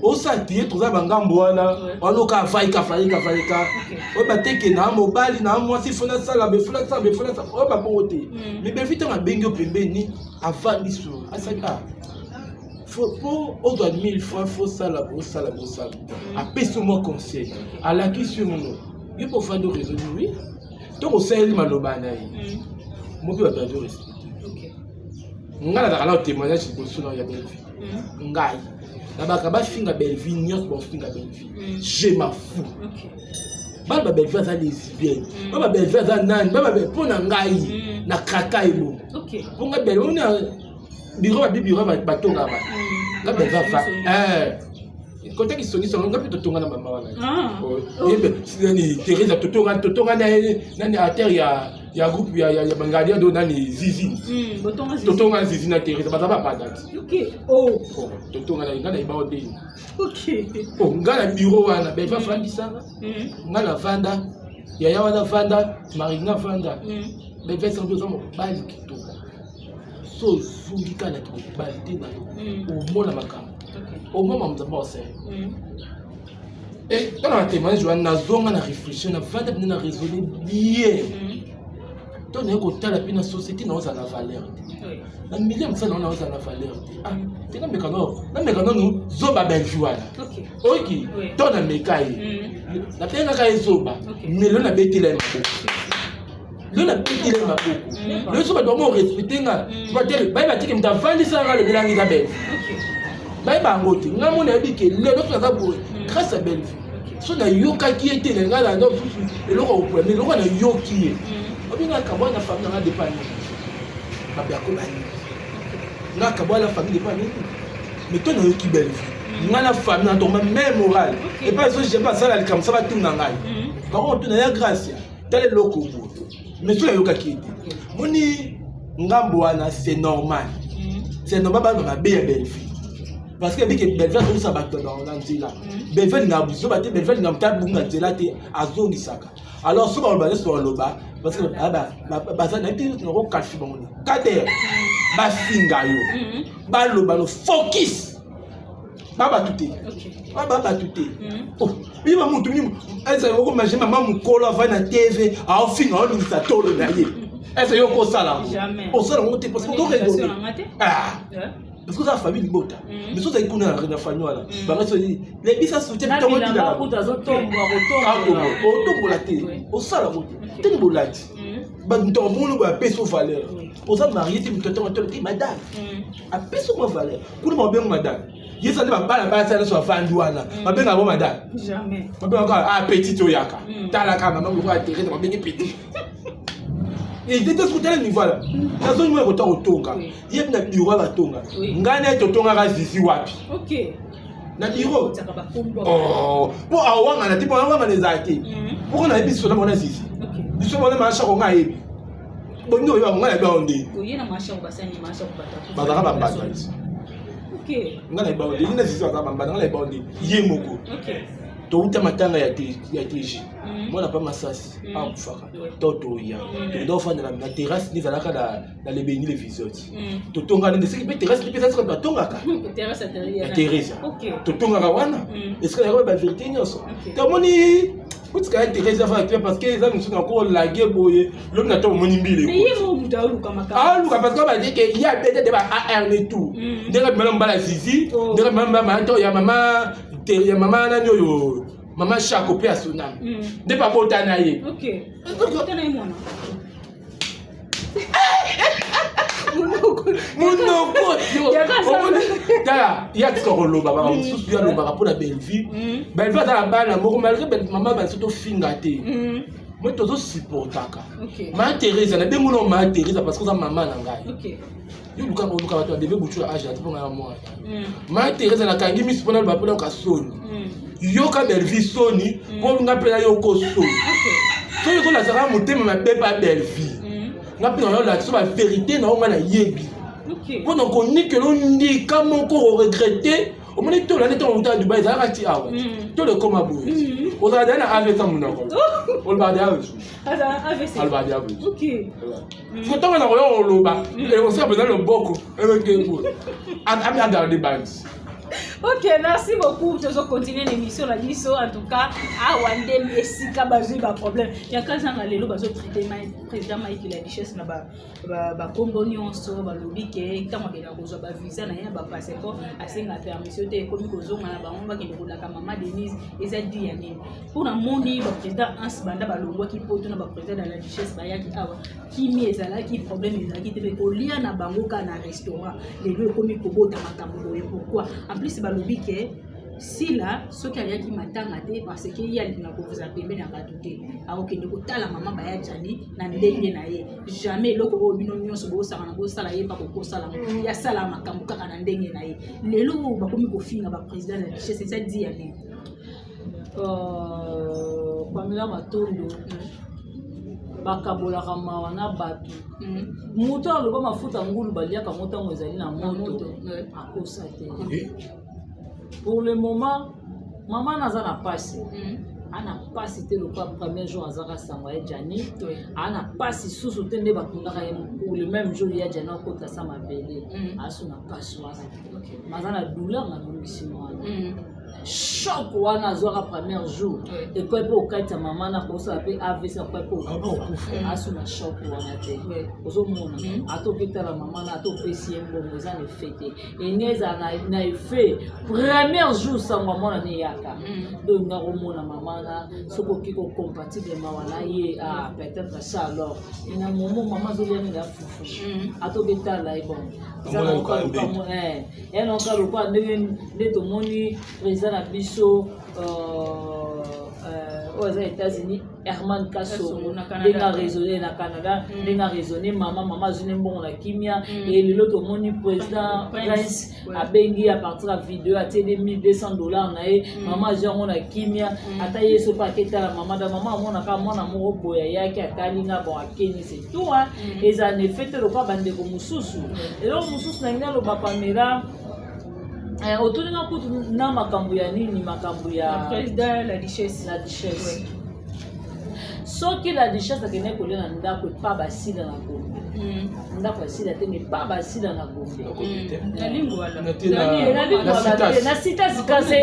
au sati tout ça bangambo wana on ka faika o ba teke na mobali na moi si fona sala be fona ça o ba bonté mais Belleville tant bingo pembeni avant l'histoire asaka pour on doit 1000 francs faut ça la bossa après ce moi conseil à la question mon il faut faire de raisonner oui donc au sel maloba na yi mo pe ba de respect ngala da kala témoignage ko suna ya Belleville ngai na baka ba finga Belleville nyos bon finga Belleville je m'en fous baba Belleville za lesbienne baba Belleville za nan baba pour na ngai na kaka ebo pour nga Belleville bureau batonga ba nga beza fa côté qui songi songa nga plutôt tonga na mama wana ni Teresa totonga na terre ya groupe ya bangalia do nani zizi totonga zizi na Teresa bazaba pas date OK totonga na nga na iba ode OK nga na bureau wana beza fandisanga nga na vanda yaya wana vanda marina vanda beza sans besoin bali kitoko so zungika na bali tena omona makambo au moment où d'abord c'est et dans la témoignage je na zonga na réfléchir na vanda na raisonner bien ton eko tala pina société na oza na valeur na million ça na oza na valeur te na mekano no zoba belle voilà OK ton na mekai na tenga ka zoba million na betile le na betile maboko le zoba doit respecter nga va dire ba ba tiki mtavandi sanga le bilangi za belle Baï bangote, nga mona yabike lelo tunaza boye grâce à belle vie. So na yoka ki ete nga na no eloko opreme eloko na yoki. Obinga kabwa na famille na dépendre. Ba bia ko bani. Nga kabwa la famille dépendre. Mais toi na yoki belle vie. Nga na famille na tomba même moral. Et pas so je pas ça la comme ça va tout na ngai. Par contre tu na ya grâce ya. Tele loko bo. Mais so na yoka ki ete. Moni ngambo wana c'est normal. C'est normal ba na belle vie. Parce que avec Belvel on s'abatte dans l'anzila. Belvel n'a besoin battre Belvel n'a pas besoin de la terre à zone isaka. Alors ce qu'on va sur le bas parce que bah ça n'a pas de rôle caché bon. Kader ba finga yo. Ba lo ba lo focus. Baba tuté. Baba tuté. Oh, il va monter ni eza yo ko manger maman mukola va na TV a au fin on sa tolo na ye. Eza yo ko sala. Jamais. On sala on te parce que on raisonner. Ah. Parce que ça famille libota mais ça ikuna na famille wala ba so les bisa soutien to moti la otombo la té au sala moti te ni bolati ba ntombo ba peso valeur oza marié te mtoto te madame a peso mo valeur kuna mo bengo madame yesa ne ba bala ba sa so fandi wana ba benga bo madame jamais ba benga petit oyaka tala ka maman ko atterrir ba benga petit. Et il était sur tel niveau là. La zone où il y a Otonga. Il y a un bureau à Tonga. Ngana est Otonga à Zizi Wapi. OK. Na bureau. Oh. Pour avoir un type, on a les arrêtés. Pour qu'on a mis sur la monnaie Zizi. OK. Nous sommes en marche on a ébi. Bon, nous, on a bien ondé. Oui, il y a marche au bassin, il marche au bateau. Badara Bamba. OK. Ngana ba ondé. Ina Zizi Bamba, ngana ba ondé. Yemoko. OK. Touta matanga ya TG. Moi na pas massasi. Ah kufaka. Toto ya. Ndo fanya na terrasse ni zalaka na le béni les visotes. Totonga ndese ki terrasse ni pesa kwa tonga ka. Terrasse intérieure. Terrasse. OK. Totonga ka wana. Est-ce que la vérité nyoso? Tomoni putika Terrasse va faire parce que ça nous sont encore lagué boye. L'homme na to moni mbile. Mais yemo mutaulu kama ka. Ah luka parce que ba dit que il y a peut-être des AR et tout. Ndeka mama mbala zizi, ndeka mama manto ya mama ya mama nani oyo mama Chako pe asona de pa bota na ye. OK bota na ye mwana monoko tala ya tikolo baba mususu ya loba pour la belle vie belle vie za bana moko malgré belle maman ba soto finga te moi tozo supportaka ma Teresa na bengo no ma Teresa parce que za maman na ngai. OK yo luka bato debe butu age ati ponga moi ma Teresa na kangi mi spona ba pona ka soni yo ka belle vie soni po nga pela yo ko soni so yo la sera motema ma be pas belle vie nga pela yo la so ba vérité na nga na yebi. OK pour donc on ni que l'on dit comme encore regretter au moment où on est en temps du bail ça va ti awa to le koma boy o za dana ave ça mon encore on va dire ave ça OK faut tomber dans le loba et on sait besoin le boko avec à garder bands. OK, merci beaucoup. Nous allons continuer l'émission la biso en tout cas à Wandem et Sika bazui ba problème. Il y a quand ça lelo bazo traiter président Mike la richesse na ba Congo nyonso ba lobi ke kama ke na kozo ba visa na ya ba passeport asenga permission te komi kozonga na bango ba ke ko la mama Denise eza di ya nini. Pour na moni ba président Ans banda ba longwa ki poto na ba président de la richesse ba ya ki awa ki mi ezala ki problème ezala ki te ko lia na bango ka na restaurant lelo komi ko bota makambo boye pourquoi en plus balobi ke si là ce qui a qui matanga te parce que y a linga ko vous appeler na batuté akokende ko tala mama baya jani na ndenge na ye jamais loko o bino nyonso bo sala na bo sala ye pa ko sala ya sala makambo kaka na ndenge na ye lelo ba komi ko finga ba président na c'est ça dit ya ni Pamela Matondo bakabolaka mawa na bato moto aloba mafuta ngulu baliaka motango ezali na moto akosa te. Pour le moment maman naza na pasi ana pasi te lokola premier jour azaka sango ya Jani ana pasi susu te nde bakundaka ye pour le même jour ya Jani akota sa mabele asu na pasi wana maza na douleur na bongisi mwana choc wana azwaka premier jour ekoi mpe okati ya mama na kosola mpe avc akoi mpe okufa asu na choc wana te ozomona ata okitala mama na ata opesi ye mbongo eza na efe te enge ezala na efe premier jour sango ya mwana ne eyaka donc nga komona mama na soki oki kocompatiblema wana ye peut-être ça alors ena momo mama azolianela fufu ata okitala ye bon enoka lokwa nde tomoni président na biso aux États-Unis Herman Kasso denga raisonné na Canada denga raisonné maman zone mbongo na kimia et le lot moni président Prince a bengi à partir de vidéo à $200 na e maman jango na kimia ata yeso paketa la maman mona ka mona mo boya yake atalinga bon akeni c'est tout hein et ça ne fait le pas bande ko mususu et donc mususu na ngalo ba Pamela autour de kutu na makambo ya nini makambo ya président la duchesse soki la duchesse akene kolia na ndako pa basila na Gombe ndako basila te ne pa basila na Gombe na lingwa na sita zikase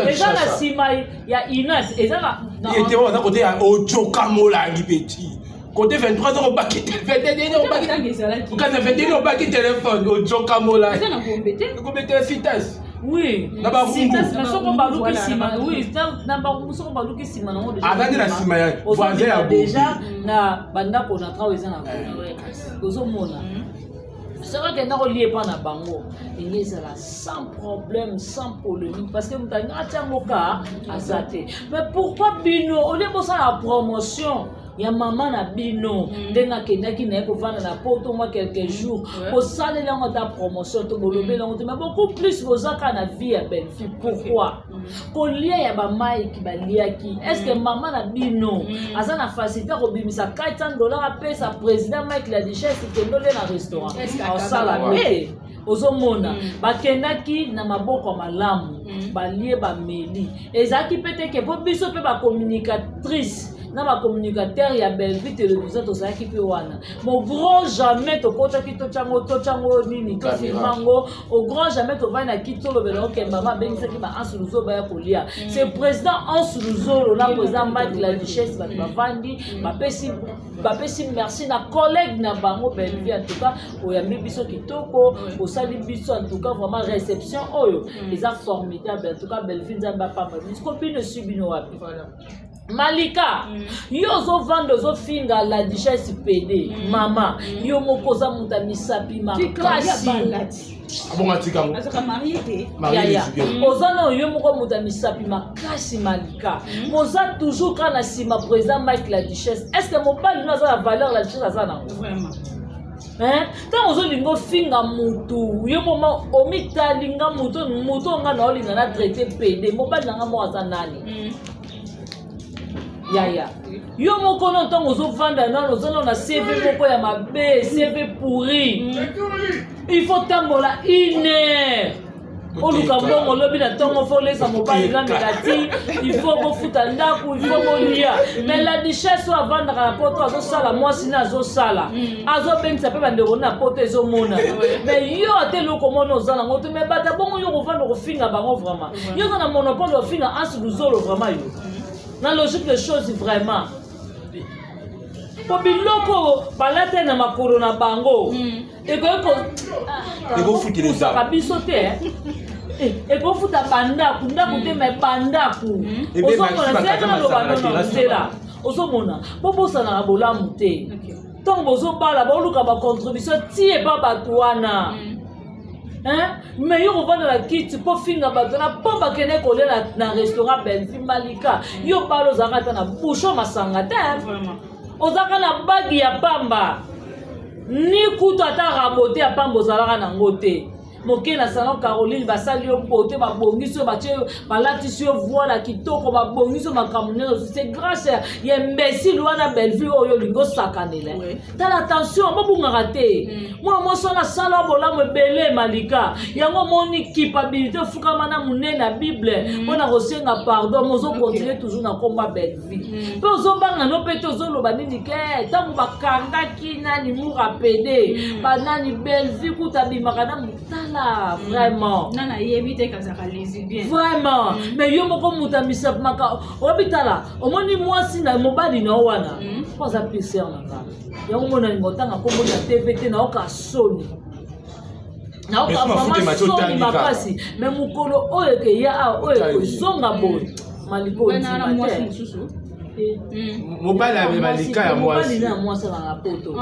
eza na sima ya Inas eza na il était on côté à Ojokamola Ngipeti côté 23 ans au baquet 21 ans au baquet quand 21 au baquet téléphone Ojokamola eza na Gombe te Gombe te citas oui citas na soko baluki sima oui na soko baluki sima na déjà azaki na sima ya voisin ya déjà na bandako na trawo eza na Gombe ozomona sera que n'a relié pas na bango et les là sans problème sans polémique parce que mutanga atyangoka azate mais pourquoi bino on est pour ça la promotion ya maman na bino ndenga kendaki na ko vendre na poto moi quelques jours pour saler la ta promotion to bolobé la mais beaucoup plus bozaka na vie ya belle fille pourquoi pour lier ya ba mai ki baliaki est-ce que maman na bino azana facilité ko bimisa $400 a payer sa président Mike la duchesse kendo le na restaurant au salade ozomona bakendaki na maboko malamu balie ba meli ezaki peut-être po biso pe ba communicatrice na ba communicateur ya Bellevue télévision to zaki pe wana mon grand jamais to kota ki to chango nini to filmango au grand jamais to va na kitolo belo ke mama bengisa ki ba ansuluzo ba ya kolia c'est président ansuluzo la président Mike la duchesse ba bavandi ba pesi merci na collègue na bango Bellevue en tout cas o ya biso kitoko o sali biso en tout cas vraiment réception oyo les a formidable en tout cas Bellevue nzamba pamba copine subino wapi voilà Malika, yo zo vando zo finga la duchesse PD, mama, yo mokoza muta misapi makasi. Abongatika mo. Azaka marié te. Yaya. Ozana yo moko muta misapi makasi Malika. Moza toujours quand na sima président Mike la duchesse. Est-ce que mon père nous a la valeur la duchesse azana? Vraiment. Hein? Quand on lingo finga mutu, yo moma omita linga mutu nga na olinga na traité PD, mon père nga mo azanani. Yaya. Yo moko non tango zo vanda na ozana na CV moko ya mabe, CV pourri. Il faut tambola 1 heure. Oluka mbongo lobi na tango fo lesa mobali la megati, il faut ko futa ndaku, il faut ko lia. Mais la duchesse wa vanda ka poto azo sala mwasi na azo sala. Azo bengisa pe bandeko na poto ezo mona. Mais yo ate loko mona ozana ngoto me bata bongo yo ko vanda ko finga bango vraiment. Yo na monopole ko finga ansuluzolo vraiment yo. Dans la logique des choses vraiment pour biloko balate na makoro na bango et ko fuki les ça kabiso te et ko futa banda kunda kute me banda ku osomona c'est na lo banda na osomona bobosa na bolamu te tant bozo bala ba luka ba contribution ti e ba batwana mais yo revendre la kit pour finir batona pour bakene kolela na restaurant Belfi Malika yo balo zakata na bouchon masanga te Vraiment. ozaka na bagi ya pamba ni kutu ata rabote ya pamba ozalaka nango te moke na salon Caroline basali yo bote babongisi yo batie balatisi yo voile kitoko babongisi yo makambo nyonso c'est grâce ya imbécile wana Belleville oyo olingi osakanela tala attention bobungaka te mwana mwasi wana asala bolamu ebele Malika yango moni culpabilité ofukama na monene na Bible mpona kosenga pardon mozokontinue toujours na komba Belleville mpe ozobanga no mpe te ozoloba nini ke ntango bakangaki nani murapede banani Belleville kuta bimaka na motala vraiment Nana yebite kazaka lesbien. Vraiment mais yo moko mutamisa maka obitala omoni mwasi na mobali na wana kwaza PCR na nga yango mona ngotanga kombo na TVT na oka soni na oka mama soni makasi mais mukolo oyo ke ya oyo zonga boy Maliko na mwasi mususu mobali ya Malika ya mwasi mobali na mwasi na poto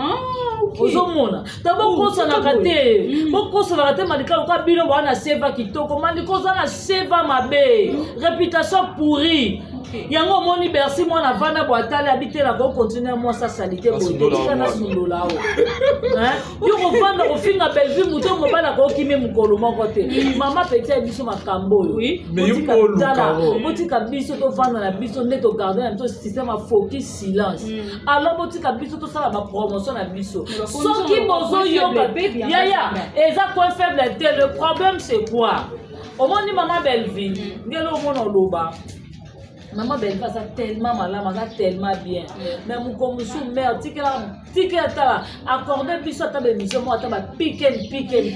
ozomona tabo kosa na kate bokosa na kate Malika oka bino bana seva kitoko Maliko za na seva mabe réputation pourrie yango moni Bercy mwana vana boatale habité la ko continuer moi sa salité botika na sundola o yo ko vanda ko finga Belleville muto mo bana ko kimi mukolo moko te mama petit biso makambo yo mais yo botika biso to vanda na biso ne to garder na to système a focus silence alors botika biso to sala ba promotion na biso soki bozo yo ya eza point faible te le problème c'est quoi au moins maman Belleville ngelo mona loba maman Belleville ça tellement malama ça tellement bien mais mon comme sous mère tikela ta accorder biso ta bémission moi ta ba piken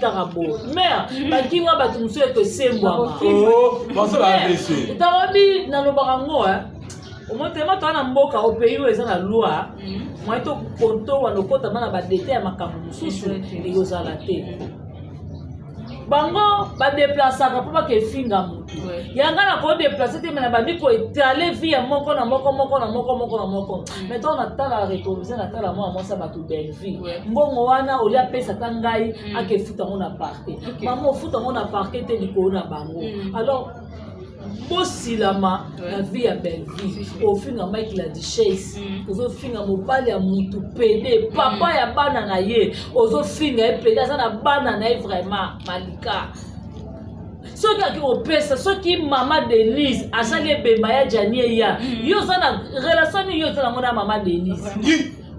tarabo mère ba kinga ba tumso to sembwa oh parce la blessé tawabi na lobarango au moins tellement na mboka au pays où eza na loi moi to konto wa lokota bana ba détail ya makambo mususu eyozala te bango ba déplacer pour pas que finga mutu yanga na ko déplacer te mena ba biko étaler vie moko na moko mais on attend la réconciliation na tala moi ça ba tout belle vie mbongo wana olia pesa tangai ake futa mona parquet maman futa mona parquet te liko na bango alors bosilama la vie ya Belleville au finga Mike la Duchesse ozo finga mobali ya mutu pede papa ya bana na ye ozo finga e pede za na bana na ye vraiment Malika soki aki opesa soki mama Denise asali ebemba ya Janie ya yo za na relation yo za na mona mama Denise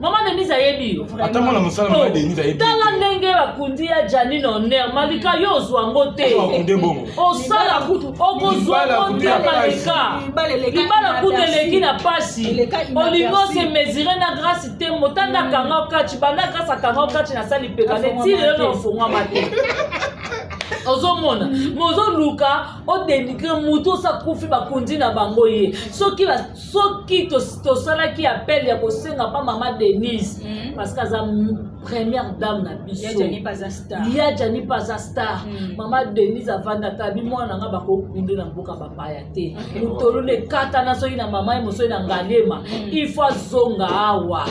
Maman Denise ayebi yo. Atama na musala mama Denise ayebi. Tala ndenge bakundi ya Janine Oner Malika yo zwango te. Bakunde bongo. Osala kutu okozwa konde Malika. Libala kutu eleki na pasi. Olingo se mesurer na grâce te motanda kanga okachi bana grâce kanga okachi na sali pekane ti lelo fonga mate. Ozomona mozo luka o dénigrer muto sa kufi bakundi na bango ye soki to sala ki appel ya kosenga pa mama Denise parce que za première dame na biso ya Jani pas a star mama Denise avanda ta bi mwana nga bakokunde na mboka bapaya te mutolo le kata na soki na mama ye moso na ngalema il faut zonga awa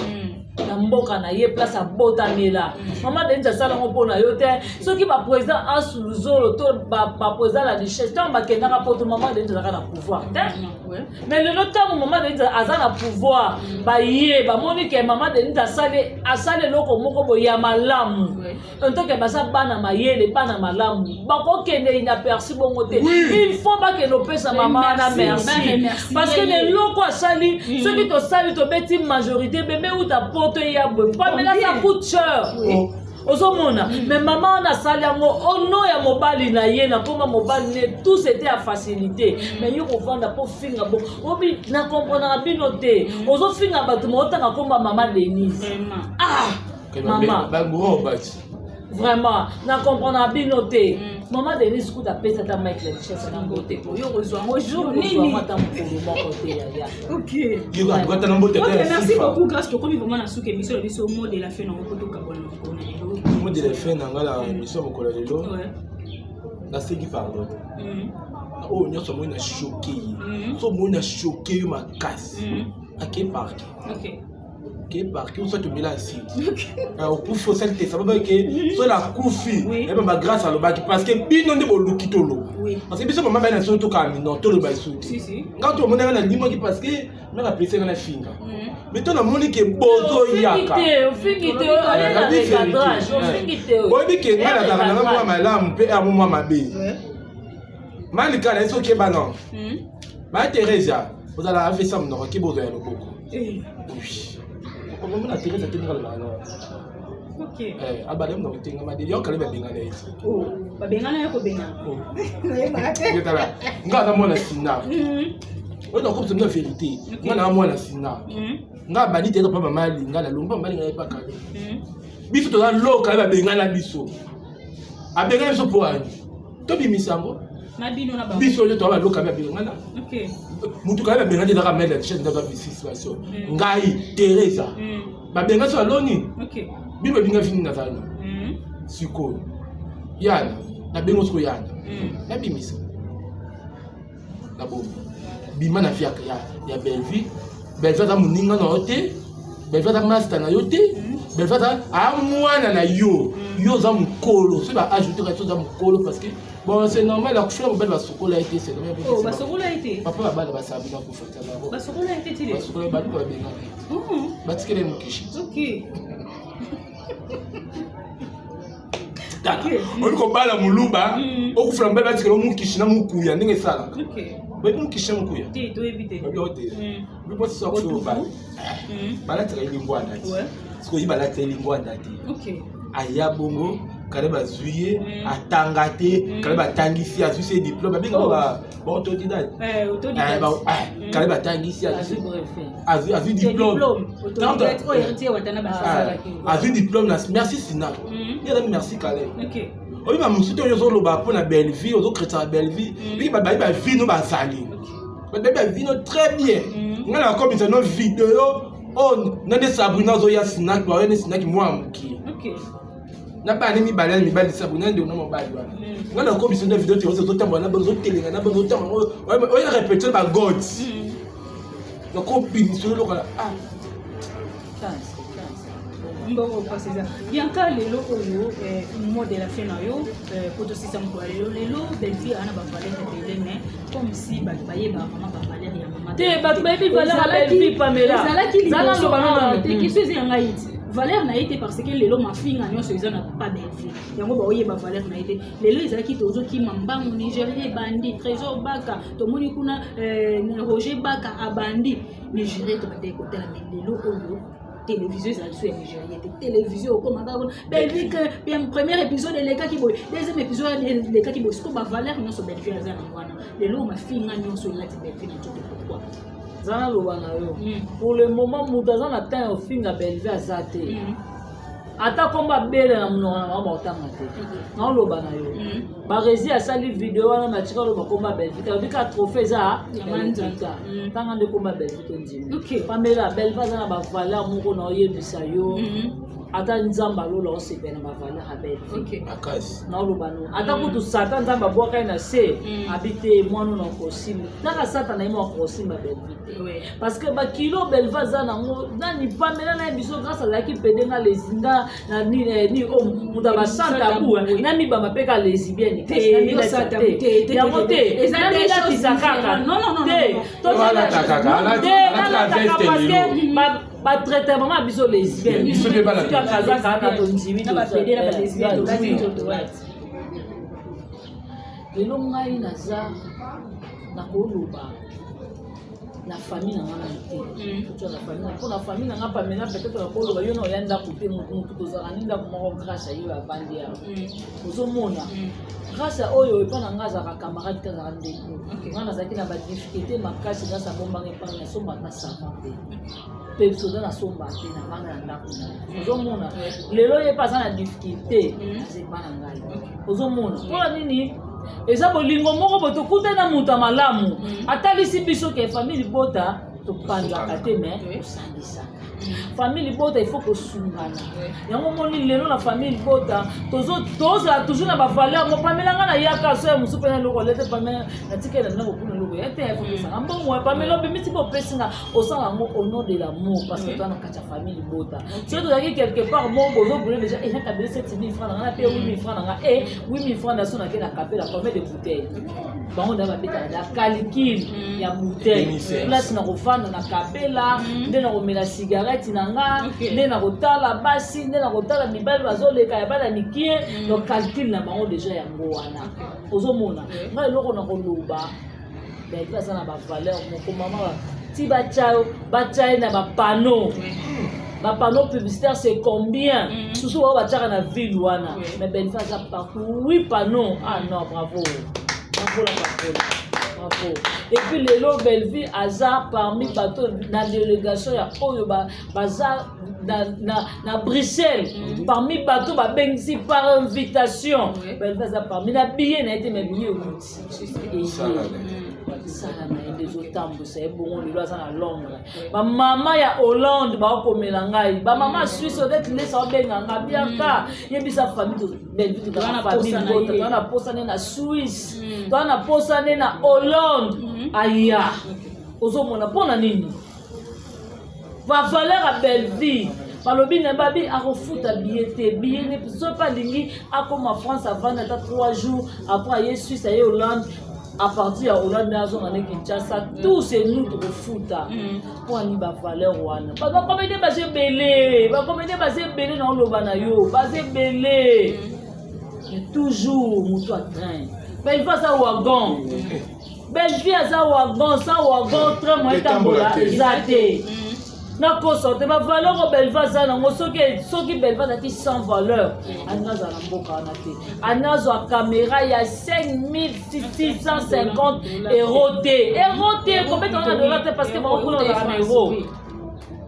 na mboka na ye place a botamela mama Denise sala ngopona yo te soki ba président Asuluzolo to ba président la Duchesse tant ba kenaka poto mama Denise za na pouvoir te mais le temps mama Denise aza na pouvoir ba ye ba moni ke mama Denise asale loko moko bo ya malamu en que basa bana mayele bana malamu ba ko kende ina persi bongo te il faut ba ke no pesa mama na merci parce que le loko asali soki to sali to beti majorité bébé ou ta poto ya bo pas mais là ça coûte cher ozomona mais maman on a sali yango ono ya mobali na ye na poma mobali ne tout c'était à facilité mais yo ko vanda po finga bo obi na comprendre bino te ozo finga bato motanga komba mama Denise maman banguro bati vraiment na comprendre bino te maman Denise kuta pesa ta Mike la Duchesse na ngote po yo kozwa ngo jour nini mata mukolo moko te ya OK yo ka ta mbote te merci beaucoup grâce to komi vraiment na suke mission de biso mot de la fin na ko to kabona ko mot de la fin na ngala mission moko la lelo na segi pardon oh nyoso mo na choqué so mo na choqué ma casse à quel parc OK que par qui soit tu mets là ici au coup faut ça que ça va que soit la koufi et même grâce à le bac parce que bino de boluki tolo parce que biso maman ba na so to ka non tolo ba so si quand tu mona na limo parce que na la plaisir na finga mais toi na moni que bozo yaka fingite ala cadrage fingite o bi que ngala da na moi malamu pe a moi mabe malika na so ke ba non ba Teresa vous allez faire ça mon qui bozo ya loboko oui comment on a tiré cette ligne là OK abadem no tinga ma de yo kale ba bengana isi ba bengana yako bengana ngata mona sina on a comme c'est une vérité ngana mona sina nga bani te pa mama linga la lomba mali nga pa kale biso to la loka ba bengana biso abengana biso po ani to bimisango mabino na ba biso le to ba loka ba bengana OK mutu kale ba bengana de la mele chaîne de la situation ngai Teresa ba bengana so aloni OK bibe binga fini na zani siko yana na bengo siko yana na bimisa na bo bima na fiaka ya belvi belva za muninga na hote belva za master na yote belva za amwana na yo za mukolo so ba ajouter quelque chose za mukolo parce que bon c'est normal la coucher belle ba sokola été c'est normal ba sokola été papa ba ba sabi na ko fata ba sokola été tile ba sokola ba ko benga ba tikele mukishi OK on ko bala muluba okufula mbele batikelo mukishi na mukuya ndenge sala OK ba mukishi mukuya ti to éviter ba yote bipo so ko ba bala tele lingwa ndati siko yi bala tele lingwa ndati OK aya bongo kale bazuye atanga te kale batangisi azuse diplôme babinga ba autodidacte kale batangisi azu diplôme autodidacte o héritier watana ba azu diplôme na merci sina yela merci kale OK oyi ba musuto yo zo loba pona belle vie ozo créer belle vie bi ba vie no bazali ba vie no très bien ngala comme ça no vidéo on nande Sabrina zo ya snack ba yene snack moi muki OK na ba ni mi balani mi bali Sabrina ndio na mobali wana ngana ko biso na vidéo te zo tamba na bozo telinga na bozo tamba o ya répéter ba god na ko biso lo kala mbongo kwa sasa yanka lelo oyo mode la fin na yo poto sisa mko lelo belfi ana ba valeur de mais comme si ba bayeba mama ba valeur ya mama te ba baby valeur la belfi Pamela zala lo bana te kiso zinga iti valeur na été parce que lelo mafinga nyonso ezana pas belfi yango ba oyeba valeur na été lelo ezaki tozo ki mambango Nigeria bandi Trésor Baka to moni kuna Roger Baka abandi Nigeria to bate ko tela lelo oyo télévision ça sur Nigeria télévision comme ça Belgique bien premier épisode les cas qui boy deuxième épisode les cas qui boy ce qu'on va valeur non sur Belgique ça na wana les lots ma fille non sur la Belgique na tout pourquoi zana lo bana yo pour le moment mutaza na temps au fin ga Belgique azate ata komba bele na munona mama otanga te na lo bana yo ba rezi asali vidéo wana na tika lo komba Belgique bika trophée za manzata tanga de komba Belgique ndimi OK Pamela Belgique na ba valeur moko na oyebisa yo ata nzamba lo lo se bena ba valeur a Belgique OK akasi na lo bana ata kutu satan nzamba boka na se habiter mwana na kosima naka satan na imo kosima Belgique parce que ba kilo Belgique za na nani Pamela na biso grâce à la qui pedenga lezinga na ni o muta ba santa bu na mi ba mapeka lesbienne te ni la santa te ya mote na mi la tisakaka non to ala takaka ala parce que ba traiter maman biso lesbienne biso be bala kazaka na to nzimi na ba pedela ba lesbienne to kasi to lelo ngai naza na koloba la famille na ngana te to la famille pour la famille na ngapa mena peut-être la koloba yo no yanda couper mutu to za ninda ko grâce yo avandi ya ozo mona grâce oyo epa na ngaza ka camarade ka za ndeko ngana zaki na ba difficulté makasi grâce a bomba ngepa na somba na savante pe soda na somba te na ngana na ndako na ozo mona lelo ye pas na difficulté c'est pas na ngai ozo mona pour nini eza bolingo moko botokuta na muta malamu atalisi biso ke famille bota topanzaka te mais osambisaka famille libota il faut kosungana yango moni lelo na famille libota tozala toujours na bavaleur mopamelanga na yaka so ya mosu mpe na eloko lete pamela natikela nina kokuna eloko ete ya fokesanga mbongo pamela obimisi mpe opesinga osala yango au nom de l'amour parce que toa na kati ya famille libota soki tozalaki quelque part mongo ozobule déjà nakabeli 7000 francs nanga mpe 8000 francs nanga 8000 francs na so nake na kapela combien de bouteille bango nda babetaka na calcul ya bouteille place na kofanda na kapela nde na komela cigarette na nga nde na kotala basi nde na kotala mibali bazoleka ya bana mikie no calcul na bango déjà yango wana ozomona nga eloko na koloba bayebi aza na bavaleur moko mama ti batyaye na bapano bapano publicitaire c'est combien susu bao batyaka na ville wana mais belle aza partout 8 panneaux ah non bravo et puis lelo Belleville aza parmi bateau na délégation ya oyo baza na Bruxelles parmi bateau babengisi par invitation Belleville aza parmi na billet na été mais billet outi sala na des otambusa ebongo lelo aza na Londres bamama ya Hollande baokomela ngai bamama Suisse odete lesa obenganga biaka yebisa famille Belleville tozana famille tozana posane na Suisse tozana posane na Hollande aya ozomona mpona nini bavaleur ya Belleville balobi na babi akofuta billet te billet ne so pas lingi akoma France avant ata 3 jours après aye Suisse aye Hollande à partir de Hollande maison on est Kinshasa tous ces nous de foot pour ni ba valeur wana ba comédie basé belé ba comédie basé belé dans le banayo basé belé toujours moto à train belle face à wagon belle vie à wagon sans wagon train moyen tambola zate na kosote ba valeur au belle face na soki belle face sans valeur anaza na mboka na te anazo a caméra ya 5650 euros te combien de dollars te parce que ba kuna na euro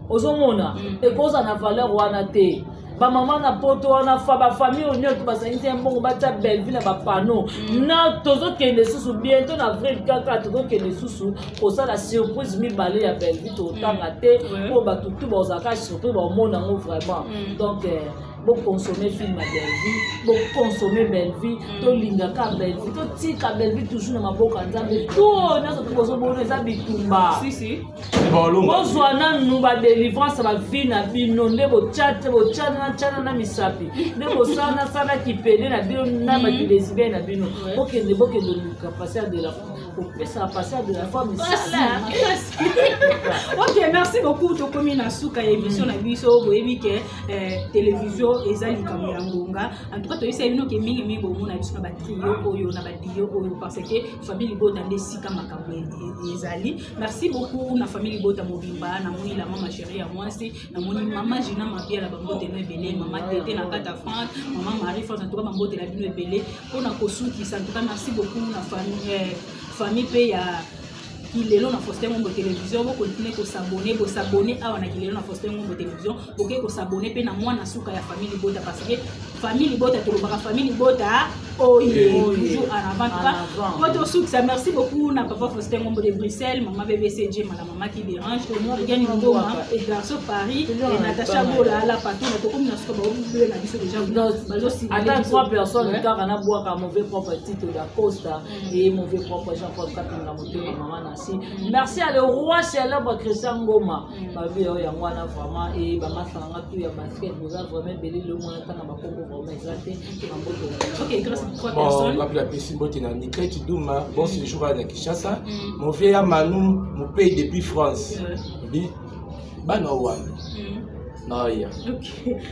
ozomona e koza na valeur wana te ba maman na poto wana fa ba famille onyo to ba sanite mbongo ba ta Belleville na ba panneau na tozo kende susu bientôt na avril kaka tozo kende susu ko ça la surprise mi balé ya Belleville to tanga te ko ba tutu ba zaka surprise ba mona ngo vraiment donc bon consommer film à Belleville bon consommer Belleville to linga ka Belleville to tika Belleville toujours na maboka nzambe to na so ko bona za bitumba si bozwana nu ba délivrance ba vie na bino nde bo chat chana na misapi nde bo sana kipede na bino na ba lesbienne na bino bokende luka passer de la femme ok merci beaucoup to komi na suka émission na biso boyebi ke télévision ezali likambo ya ngonga en tout cas toyisa bino ke mingi bomona biso na batrio oyo na badio oyo parce que famille libota nde sika makambo ezali merci beaucoup na famille libota mobimba na moni la mama chérie ya mwasi na moni mama Gina mabia la bangote no ebele mama Tete na kata France mama Marie France en tout cas bangote la bino ebele pona kosukisa en tout cas merci beaucoup na famille pe ya Kilelo na Faustin Ngombo télévision bo continuer ko s'abonner awa na Kilelo na Faustin Ngombo télévision boke ko s'abonner pe na mwana suka ya famille Libota parce que famille Libota to ba famille Libota toujours en avant votre succès merci beaucoup na papa Faustin Ngombo de Bruxelles maman BBCG maman qui dérange Gani Ngoma et garçon Paris et Natacha Bola la partout na to comme na suka ba oublie na biso déjà bazo si attends 3 personnes car on a boire un mauvais propre titre de la Costa et mauvais propre Jean-Paul Kapinga moto maman. Merci à le roi célèbre Christian Ngoma. Babi ya mwana vraiment et ba masanga tout ya basket vous a vraiment belé le mwana kana ba Congo vraiment exacté mamboto. OK, grâce à 3 personnes. On la piscine botina Niketi Douma, bon séjour à Kinshasa. Mon vieux Manu mon pays depuis France. Bi bana wa. Non ya. OK.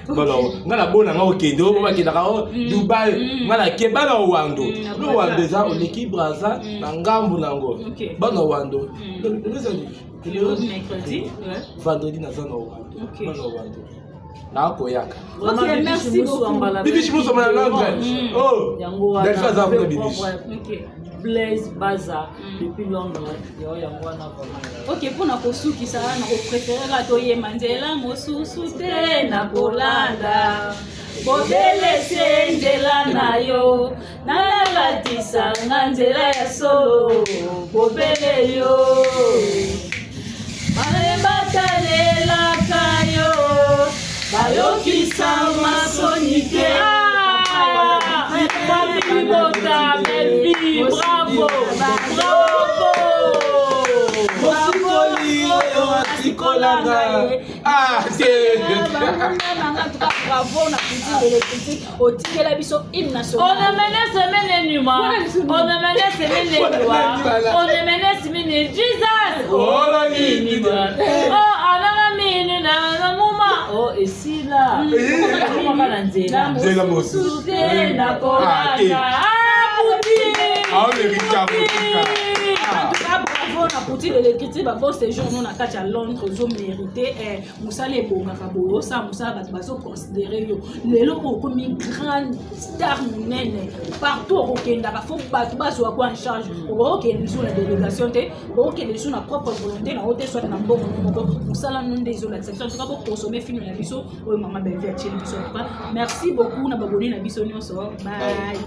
Bon ngala bona nga okendo mo bakenda ka Dubai ngala ke bana wando. No wando za oleki braza na ngambu nango. Bana wando. Le mercredi, vendredi na zona wando. Bana wando. Na koyaka. OK, merci beaucoup. Bibi chimuso na Londres. Oh. Yango wa. Delfa za kuna bibi. OK. Blaise Baza depuis Londres yo yango wana OK pona kosuki ça na ko préférer la toye manzela mosusu te na kolanda bobele senjela nayo na latisa nganzela ya solo bobele yo Mosimbi, bravo, bravo na petit électrique otikela biso hymne national. On a mené semaine nuit, on a mené semaine nuit, on a mené semaine Jesus. Oh la mini, oh anana mini na mama, oh et si là, comment on nzela, nzela mosu, na kolaka, ah on mérite à bravo na petit électrique ba bon séjour non na kati à Londres zo mérité musala ebongaka boyo ça musala bato bazo considérer yo lelo ko comme grande star munene partout au Kenya faut bato bazo quoi en charge au Kenya sur la délégation te au Kenya sur na propre volonté na hôtel soit na mbongo moko musala non des la section tout cas pour consommer film na biso o maman belle vie chili biso pas merci beaucoup na baboni na biso nyonso bye.